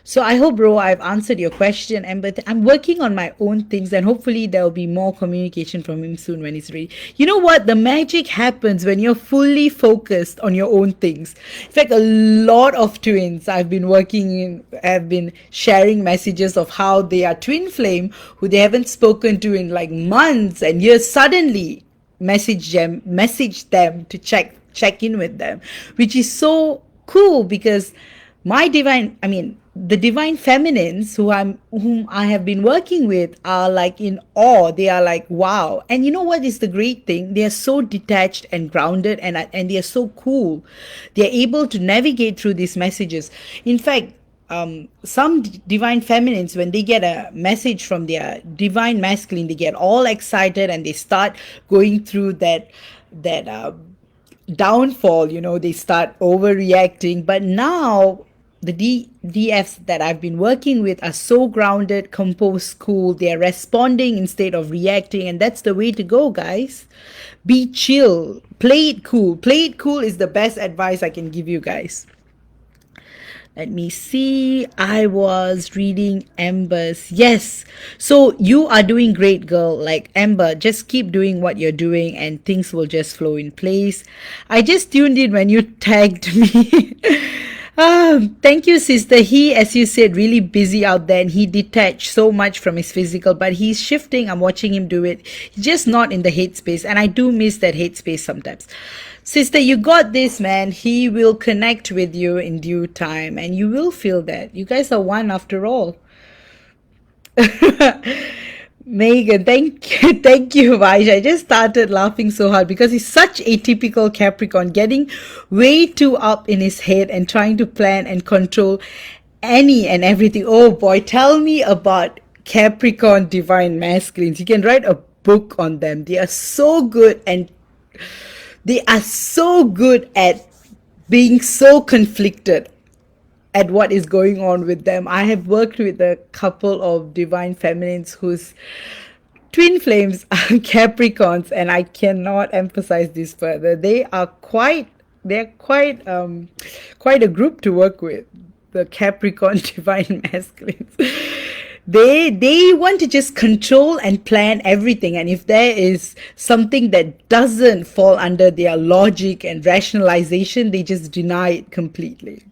Speaker 1: So I hope, bro, I've answered your question. And but I'm working on my own things, and hopefully there'll be more communication from him soon when he's ready. You know what? The magic happens when you're fully focused on your own things. In fact, a lot of twins have been sharing messages of how they are twin flame, who they haven't spoken to in like months and years. Suddenly message them to check in with them, which is so cool because the divine feminines whom I have been working with are like in awe. They are like, wow. And you know what is the great thing? They are so detached and grounded, and they are so cool. They are able to navigate through these messages. In fact, some divine feminines, when they get a message from their divine masculine, they get all excited and they start going through that downfall. They start overreacting. But now the DFs that I've been working with are so grounded, composed, cool. They're responding instead of reacting, and that's the way to go, guys. Be chill. Play it cool. Play it cool is the best advice I can give you guys. Let me see. I was reading Ember's. Yes. So you are doing great, girl. Like Ember, just keep doing what you're doing and things will just flow in place. I just tuned in when you tagged me. Thank you, sister. He, as you said, really busy out there and he detached so much from his physical, but he's shifting. I'm watching him do it. He's just not in the hate space. And I do miss that hate space sometimes. Sister, you got this, man. He will connect with you in due time and you will feel that. You guys are one after all. Megan, thank you, Vaij. I just started laughing so hard because he's such a typical Capricorn, getting way too up in his head and trying to plan and control any and everything. Oh boy, tell me about Capricorn Divine Masculines. You can write a book on them. They are so good and they are so good at being so conflicted at what is going on with them. I have worked with a couple of divine feminines whose twin flames are Capricorns, and I cannot emphasize this further. They're quite a group to work with, the Capricorn divine masculines. They want to just control and plan everything, and if there is something that doesn't fall under their logic and rationalization, they just deny it completely.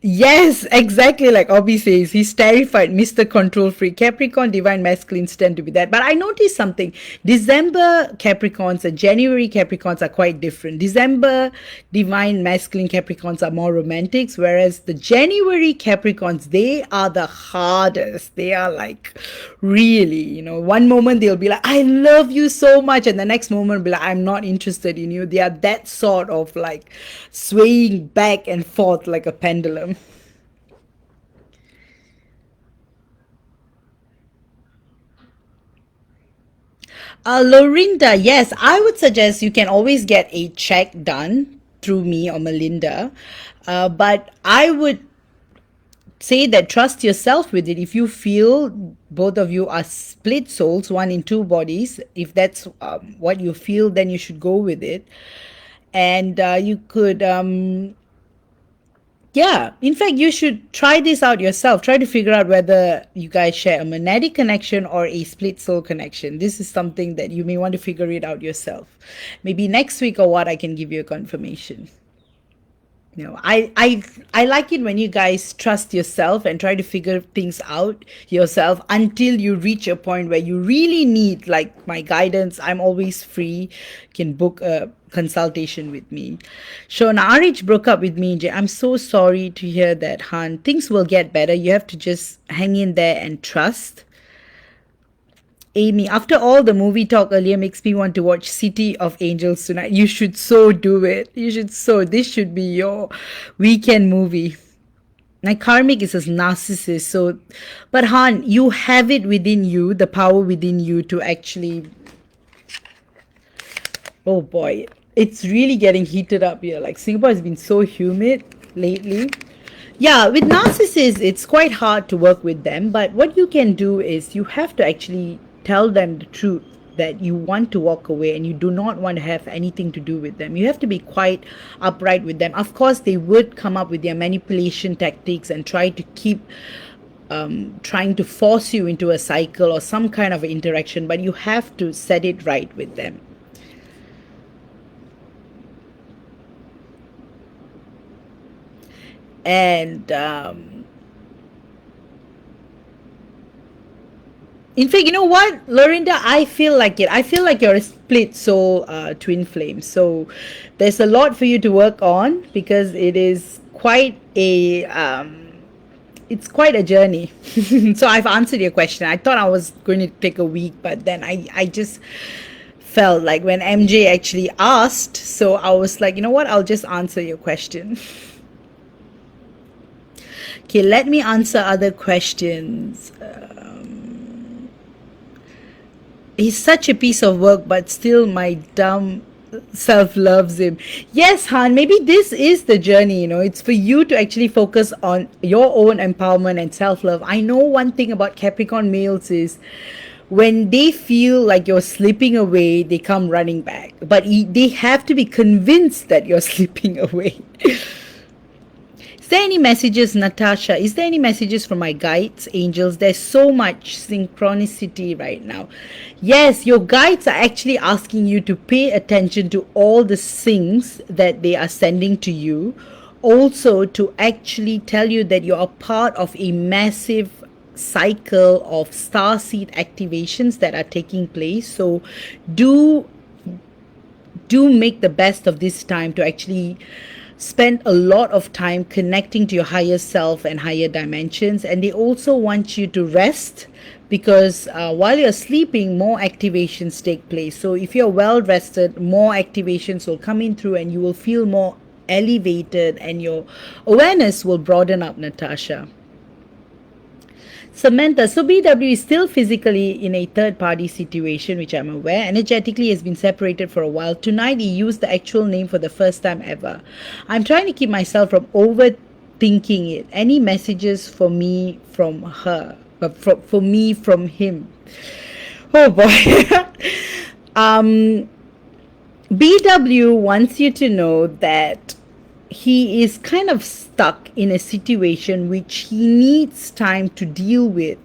Speaker 1: Yes, exactly like Obi says. He's terrified, Mr. Control Freak. Capricorn Divine Masculines tend to be that. But I noticed something. December Capricorns and January Capricorns are quite different. December Divine Masculine Capricorns are more romantics, whereas the January Capricorns, they are the hardest. They are like really, one moment they'll be like, I love you so much. And the next moment be like, I'm not interested in you. They are that sort of like swaying back and forth like a pendulum. Lorinda, yes, I would suggest you can always get a check done through me or Melinda. But I would say that trust yourself with it. If you feel both of you are split souls, one in two bodies, if that's what you feel, then you should go with it. And you could yeah, in fact, you should try this out yourself. Try to figure out whether you guys share a monadic connection or a split soul connection. This is something that you may want to figure it out yourself. Maybe next week or what, I can give you a confirmation. I like it when you guys trust yourself and try to figure things out yourself until you reach a point where you really need like my guidance. I'm always free. You can book a consultation with me. Shona Arich broke up with me. I'm so sorry to hear that, Han. Things will get better. You have to just hang in there and trust. Amy, after all the movie talk earlier makes me want to watch City of Angels tonight. You should so do it. This should be your weekend movie. My karmic is a narcissist, so, but Han, you have it within you, the power within you to actually, oh boy, it's really getting heated up here. Like Singapore has been so humid lately. Yeah, with narcissists, it's quite hard to work with them, but what you can do is you have to actually tell them the truth that you want to walk away and you do not want to have anything to do with them. You have to be quite upright with them. Of course, they would come up with their manipulation tactics and try to keep trying to force you into a cycle or some kind of interaction, but you have to set it right with them. And in fact, you know what, Lorinda, I feel like it. I feel like you're a split soul twin flame. So there's a lot for you to work on because it is quite a it's quite a journey. So I've answered your question. I thought I was going to take a week, but then I just felt like when MJ actually asked, so I was like, you know what, I'll just answer your question. Okay, let me answer other questions. He's such a piece of work, but still my dumb self loves him. Yes, Han, maybe this is the journey, it's for you to actually focus on your own empowerment and self-love. I know one thing about Capricorn males is when they feel like you're slipping away, they come running back. But they have to be convinced that you're slipping away. Is there any messages, Natasha? Is there any messages from my guides, angels? There's so much synchronicity right now. Yes, your guides are actually asking you to pay attention to all the things that they are sending to you. Also, to actually tell you that you are part of a massive cycle of starseed activations that are taking place. So do make the best of this time to actually spend a lot of time connecting to your higher self and higher dimensions. And they also want you to rest, because while you're sleeping, more activations take place. So if you're well rested, more activations will come in through, and you will feel more elevated, and your awareness will broaden up, Natasha. Samantha, so BW is still physically in a third-party situation, which I'm aware. Energetically has been separated for a while. Tonight, he used the actual name for the first time ever. I'm trying to keep myself from overthinking it. Any messages for me from her? For me from him? Oh, boy. BW wants you to know that he is kind of stuck in a situation which he needs time to deal with,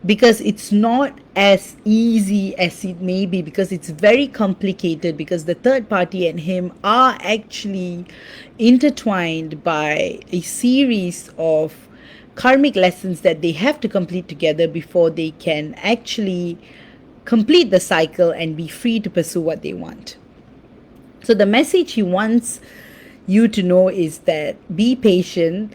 Speaker 1: because it's not as easy as it may be, because it's very complicated, because the third party and him are actually intertwined by a series of karmic lessons that they have to complete together before they can actually complete the cycle and be free to pursue what they want. So the message he wants you to know is that be patient,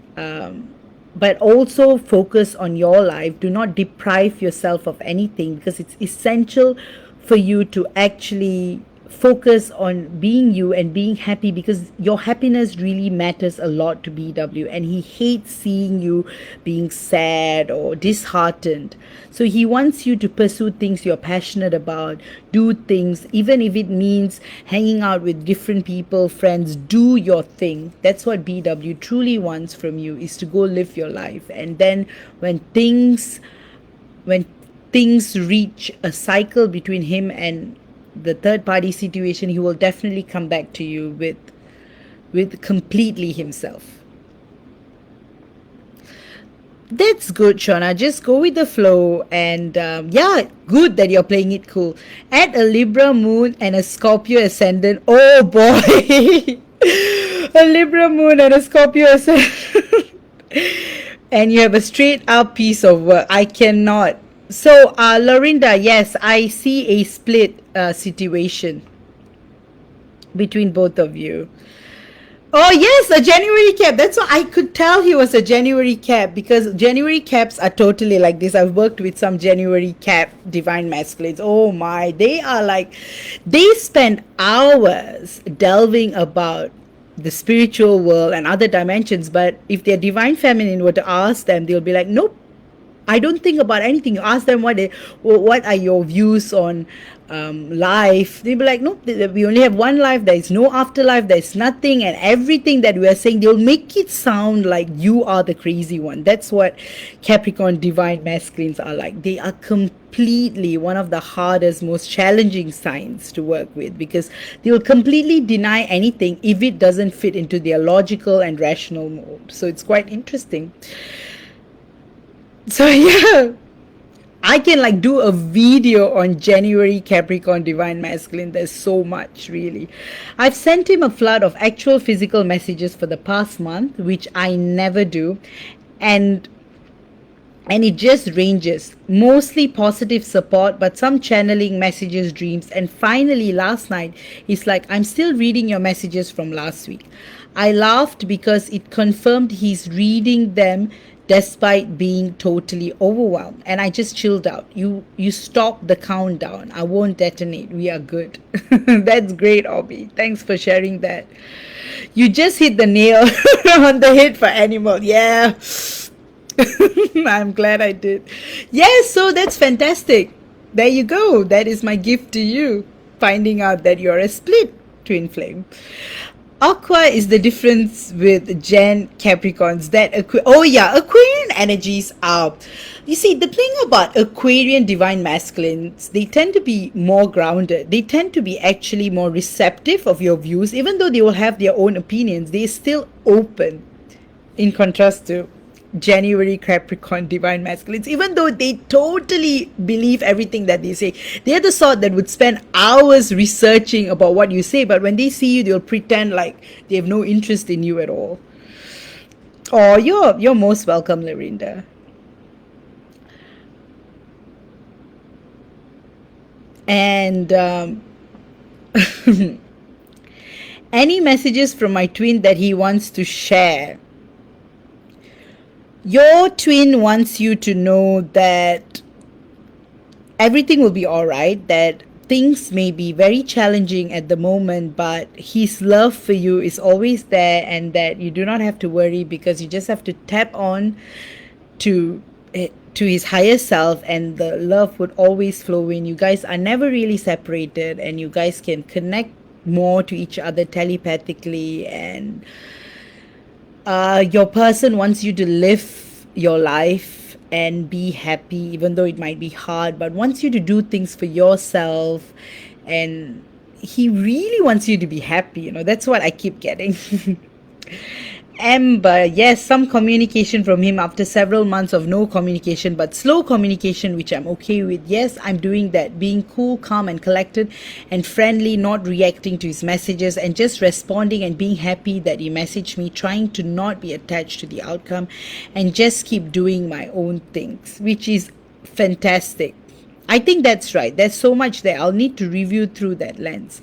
Speaker 1: but also focus on your life. Do not deprive yourself of anything, because it's essential for you to actually focus on being you and being happy, because your happiness really matters a lot to BW, and he hates seeing you being sad or disheartened. So he wants you to pursue things you're passionate about, do things, even if it means hanging out with different people, friends. Do your thing. That's what BW truly wants from you, is to go live your life. And then when things reach a cycle between him and the third party situation, he will definitely come back to you with completely himself. That's good, Shauna. Just go with the flow. And yeah, good that you're playing it cool. Add a Libra moon and a Scorpio ascendant. Oh boy. A Libra moon and a Scorpio ascendant. And you have a straight up piece of work. I cannot. So, Lorinda, yes, I see a split situation between both of you. Oh, yes, a January cap. That's what I could tell he was a January cap, because January caps are totally like this. I've worked with some January cap divine masculines. Oh my, they are like, they spend hours delving about the spiritual world and other dimensions. But if their divine feminine were to ask them, they'll be like, nope, I don't think about anything. You ask them what are your views on life. They'll be like, no, we only have one life. There is no afterlife. There's nothing. And everything that we are saying, they'll make it sound like you are the crazy one. That's what Capricorn Divine Masculines are like. They are completely one of the hardest, most challenging signs to work with, because they will completely deny anything if it doesn't fit into their logical and rational mode. So it's quite interesting. So yeah, I can like do a video on January Capricorn Divine Masculine. There's so much, really. I've sent him a flood of actual physical messages for the past month, which I never do. And it just ranges. Mostly positive support, but some channeling, messages, dreams. And finally, last night, he's like, I'm still reading your messages from last week. I laughed because it confirmed he's reading them despite being totally overwhelmed. And I just chilled out. You stop the countdown. I won't detonate. We are good. That's great, Obi. Thanks for sharing that. You just hit the nail on the head for animal. Yeah. I'm glad I did. Yes, so that's fantastic. There you go. That is my gift to you. Finding out that you're a split twin flame. Aqua is the difference with Gen Capricorns. That oh yeah, Aquarian energies are. You see, the thing about Aquarian Divine Masculines, they tend to be more grounded. They tend to be actually more receptive of your views. Even though they will have their own opinions, they're still open, in contrast to January Capricorn Divine Masculines. Even though they totally believe everything that they say, they're the sort that would spend hours researching about what you say, but when they see you, they'll pretend like they have no interest in you at all. Oh, you're most welcome, Lorinda. And any messages from my twin that he wants to share? Your twin wants you to know that everything will be all right, that things may be very challenging at the moment, but his love for you is always there, and that you do not have to worry, because you just have to tap on to his higher self, and the love would always flow in. You guys are never really separated, and you guys can connect more to each other telepathically, and your person wants you to live your life and be happy, even though it might be hard, but wants you to do things for yourself, and he really wants you to be happy. That's what I keep getting. Amber, yes, some communication from him after several months of no communication, but slow communication, which I'm okay with. Yes, I'm doing that, being cool, calm, and collected, and friendly, not reacting to his messages, and just responding and being happy that he messaged me, trying to not be attached to the outcome, and just keep doing my own things, which is fantastic. I think that's right. There's so much there. I'll need to review through that lens.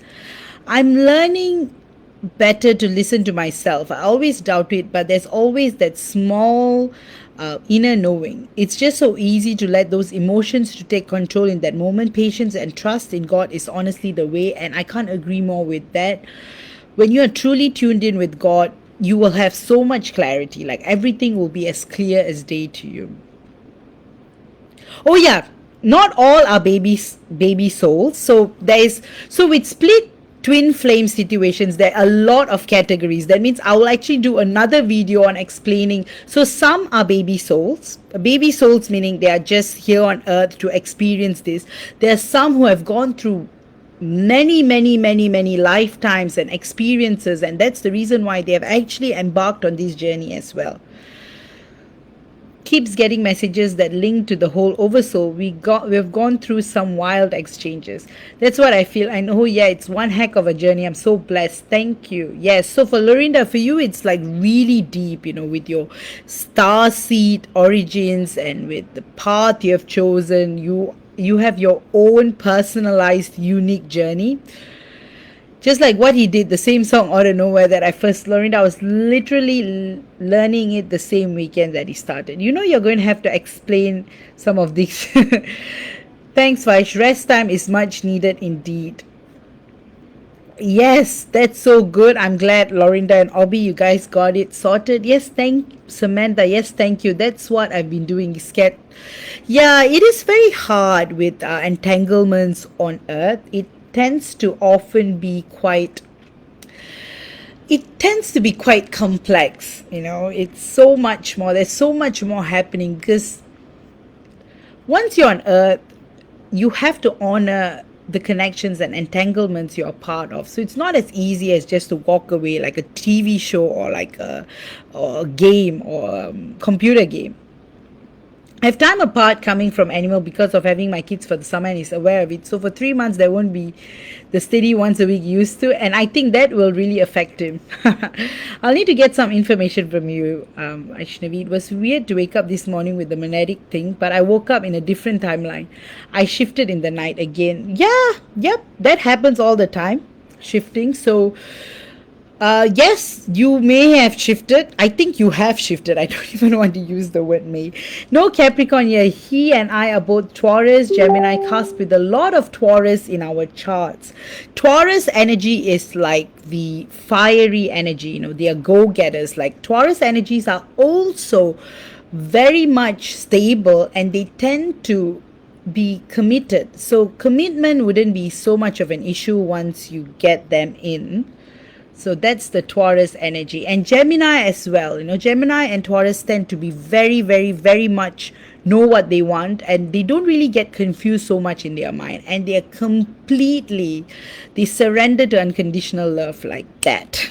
Speaker 1: I'm learning better to listen to myself. I always doubt it, but there's always that small inner knowing. It's just so easy to let those emotions to take control in that moment. Patience and trust in God is honestly the way, and I can't agree more with that. When you are truly tuned in with God, you will have so much clarity. Like, everything will be as clear as day to you. Oh yeah, not all are baby souls. So with split twin flame situations, there are a lot of categories. That means I will actually do another video on explaining. So some are baby souls meaning they are just here on earth to experience this. There are some who have gone through many lifetimes and experiences, and that's the reason why they have actually embarked on this journey as well. Keeps getting messages that link to the whole oversoul. We've gone through some wild exchanges. That's what I feel. I know, yeah, it's one heck of a journey. I'm so blessed. Thank you. Yes, so for Lorinda, for you, it's like really deep, with your starseed origins and with the path you have chosen. You have your own personalized, unique journey. Just like what he did, the same song Out of Nowhere that I first learned, I was literally learning it the same weekend that he started. You're going to have to explain some of these. Thanks, Vaish. Rest time is much needed indeed. Yes, that's so good. I'm glad Lorinda and Obi, you guys got it sorted. Yes, Samantha. Yes, thank you. That's what I've been doing. Scared. Yeah, it is very hard with entanglements on Earth. It tends to be quite complex. It's so much more. There's so much more happening, because once you're on Earth, you have to honor the connections and entanglements you're a part of. So it's not as easy as just to walk away like a TV show or like a game or a computer game. I have time apart coming from Animal because of having my kids for the summer, and he's aware of it. So for 3 months, there won't be the steady once a week used to, and I think that will really affect him. I'll need to get some information from you, Aishnavi. It was weird to wake up this morning with the Monadic thing, but I woke up in a different timeline. I shifted in the night again. Yep, that happens all the time, shifting. So yes, you may have shifted. I think you have shifted. I don't even want to use the word may. No Capricorn here. He and I are both Taurus, Gemini cusp, with a lot of Taurus in our charts. Taurus energy is like the fiery energy. They are go-getters. Like, Taurus energies are also very much stable, and they tend to be committed. So commitment wouldn't be so much of an issue once you get them in. So that's the Taurus energy. And Gemini as well. Gemini and Taurus tend to be very, very, very much know what they want, and they don't really get confused so much in their mind. And they are they surrender to unconditional love like that.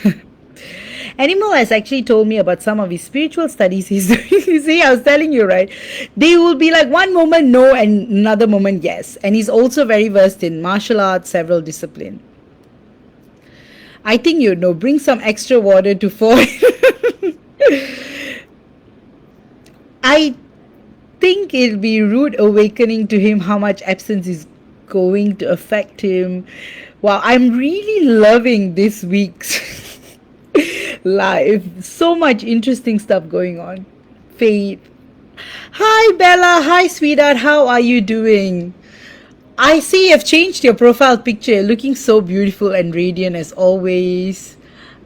Speaker 1: Animal has actually told me about some of his spiritual studies he's doing. You see, I was telling you, right? They will be like one moment no and another moment yes. And he's also very versed in martial arts, several disciplines. I think bring some extra water to fall. I think it'll be rude awakening to him how much absence is going to affect him. Wow, I'm really loving this week's live. So much interesting stuff going on. Faith. Hi Bella, hi sweetheart, how are you doing? I see you've changed your profile picture, looking so beautiful and radiant as always.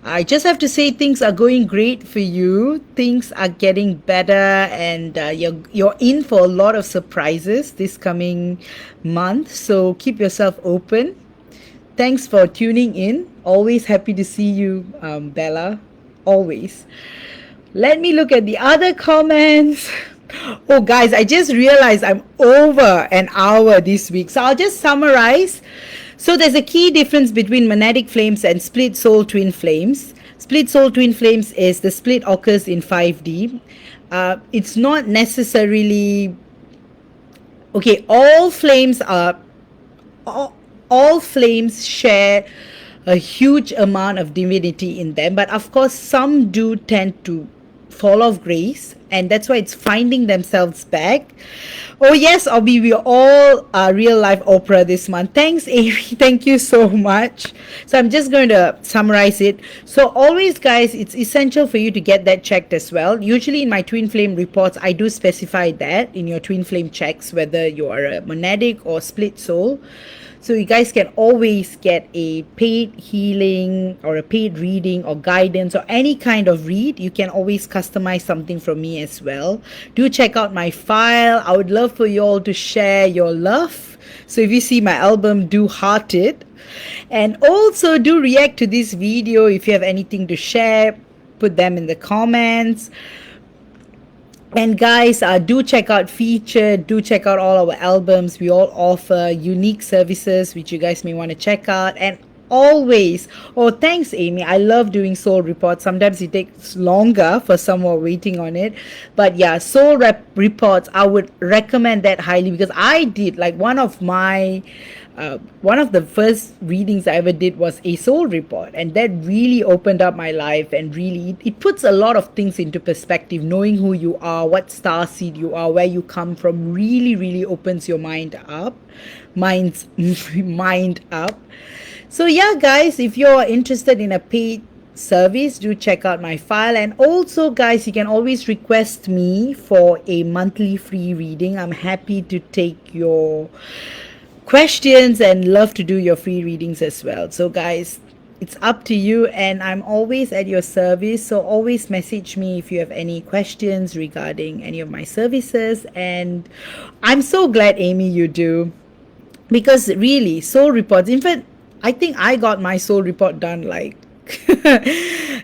Speaker 1: I just have to say things are going great for you. Things are getting better, and you're in for a lot of surprises this coming month. So keep yourself open. Thanks for tuning in. Always happy to see you, Bella. Always. Let me look at the other comments. Oh, guys, I just realized I'm over an hour this week. So I'll just summarize. So there's a key difference between Monadic Flames and Split Soul Twin Flames. Split Soul Twin Flames is the split occurs in 5D. It's not necessarily... Okay, all flames share a huge amount of divinity in them. But of course, some do tend to fall off grace, and that's why it's finding themselves back. Oh yes, Obi, we all are real life Oprah this month. Thanks, Amy. Thank you so much. So I'm just going to summarize it. So always, guys, it's essential for you to get that checked as well. Usually in my twin flame reports, I do specify that in your twin flame checks, whether you are a monadic or split soul. So you guys can always get a paid healing or a paid reading or guidance or any kind of read. You can always customize something from me as well. Do check out my file. I would love for you all to share your love. So if you see my album, do heart it. And also do react to this video. If you have anything to share, put them in the comments. And guys, do check out Featured, do check out all our albums. We all offer unique services which you guys may want to check out. And always, oh thanks Amy, I love doing soul reports. Sometimes it takes longer for some who are waiting on it, but yeah, soul reports, I would recommend that highly, because I did like one of the first readings I ever did was a soul report, and that really opened up my life, and really it puts a lot of things into perspective. Knowing who you are, what starseed you are, where you come from, really opens your mind up. So yeah guys, if you're interested in a paid service, do check out my file. And also guys, you can always request me for a monthly free reading. I'm happy to take your questions and love to do your free readings as well. So guys, it's up to you, and I'm always at your service. So always message me if you have any questions regarding any of my services. And I'm so glad Amy you do, because really soul reports, in fact I think I got my soul report done like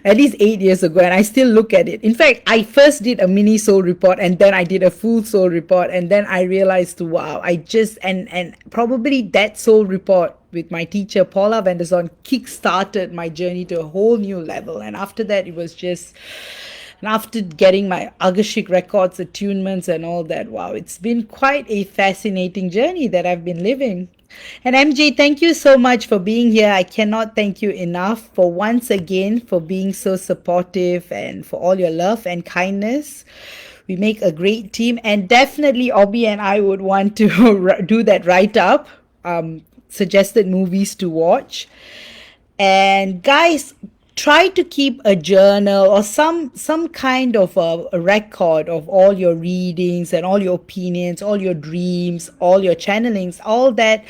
Speaker 1: at least 8 years ago, and I still look at it. In fact, I first did a mini soul report, and then I did a full soul report, and then I realized, wow, I just and probably that soul report with my teacher Paula Vanderzon kick-started my journey to a whole new level. And after that, it was just, and after getting my Akashic records, attunements and all that, wow, it's been quite a fascinating journey that I've been living. And MJ, thank you so much for being here. I cannot thank you enough for once again for being so supportive and for all your love and kindness. We make a great team, and definitely Obi and I would want to do that write-up, suggested movies to watch. And guys, try to keep a journal or some kind of a record of all your readings and all your opinions, all your dreams, all your channelings. All that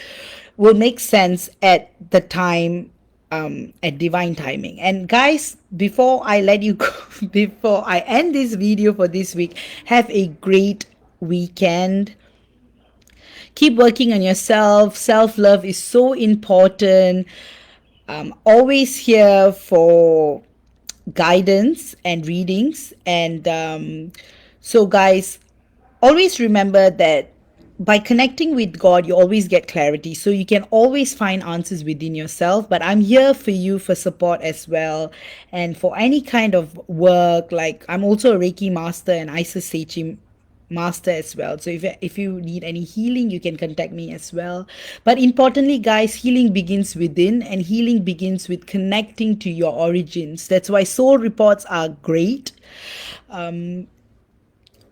Speaker 1: will make sense at the time, at divine timing. And guys, before I let you go, before I end this video for this week, have a great weekend. Keep working on yourself. Self-love is so important. Always here for guidance and readings. And so, guys, always remember that by connecting with God, you always get clarity. So you can always find answers within yourself. But I'm here for you for support as well. And for any kind of work, like I'm also a Reiki master and Isis Seichi master as well. So if you need any healing, you can contact me as well. But importantly, guys, healing begins within, and healing begins with connecting to your origins. That's why soul reports are great.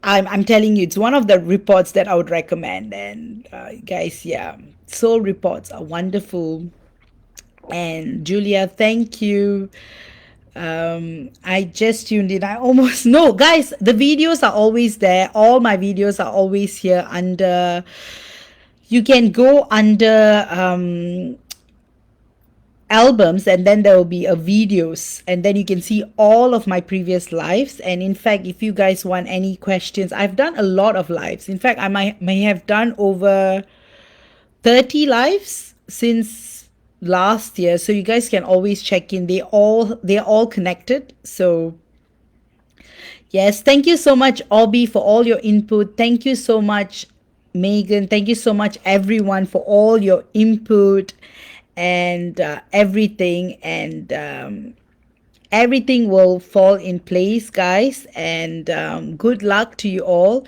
Speaker 1: I'm telling you, it's one of the reports that I would recommend. And guys, yeah, soul reports are wonderful. And Julia, thank you. I just tuned in. I almost no, guys. The videos are always there. All my videos are always here under. You can go under albums, and then there will be a videos, and then you can see all of my previous lives. And in fact, if you guys want any questions, I've done a lot of lives. In fact, I may have done over 30 lives since last year, so you guys can always check in. They're all connected. So yes, thank you so much, Obi, for all your input. Thank you so much, Megan. Thank you so much, everyone, for all your input and everything. And everything will fall in place, guys. And good luck to you all.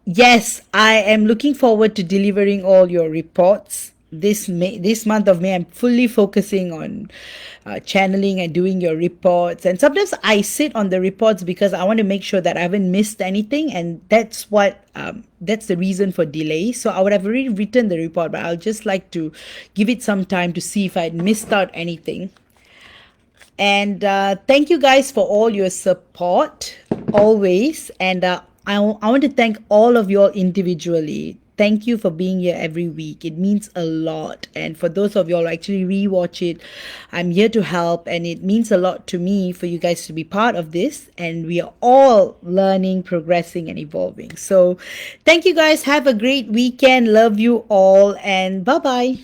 Speaker 1: Yes, I am looking forward to delivering all your reports. This month of May, I'm fully focusing on channeling and doing your reports. And sometimes I sit on the reports because I want to make sure that I haven't missed anything, and that's the reason for delay. So I would have already written the report, but I'll just like to give it some time to see if I missed out anything. And thank you guys for all your support always. And I want to thank all of you all individually. Thank you for being here every week. It means a lot. And for those of you all who actually rewatch it, I'm here to help. And it means a lot to me for you guys to be part of this. And we are all learning, progressing, and evolving. So thank you guys. Have a great weekend. Love you all. And bye-bye.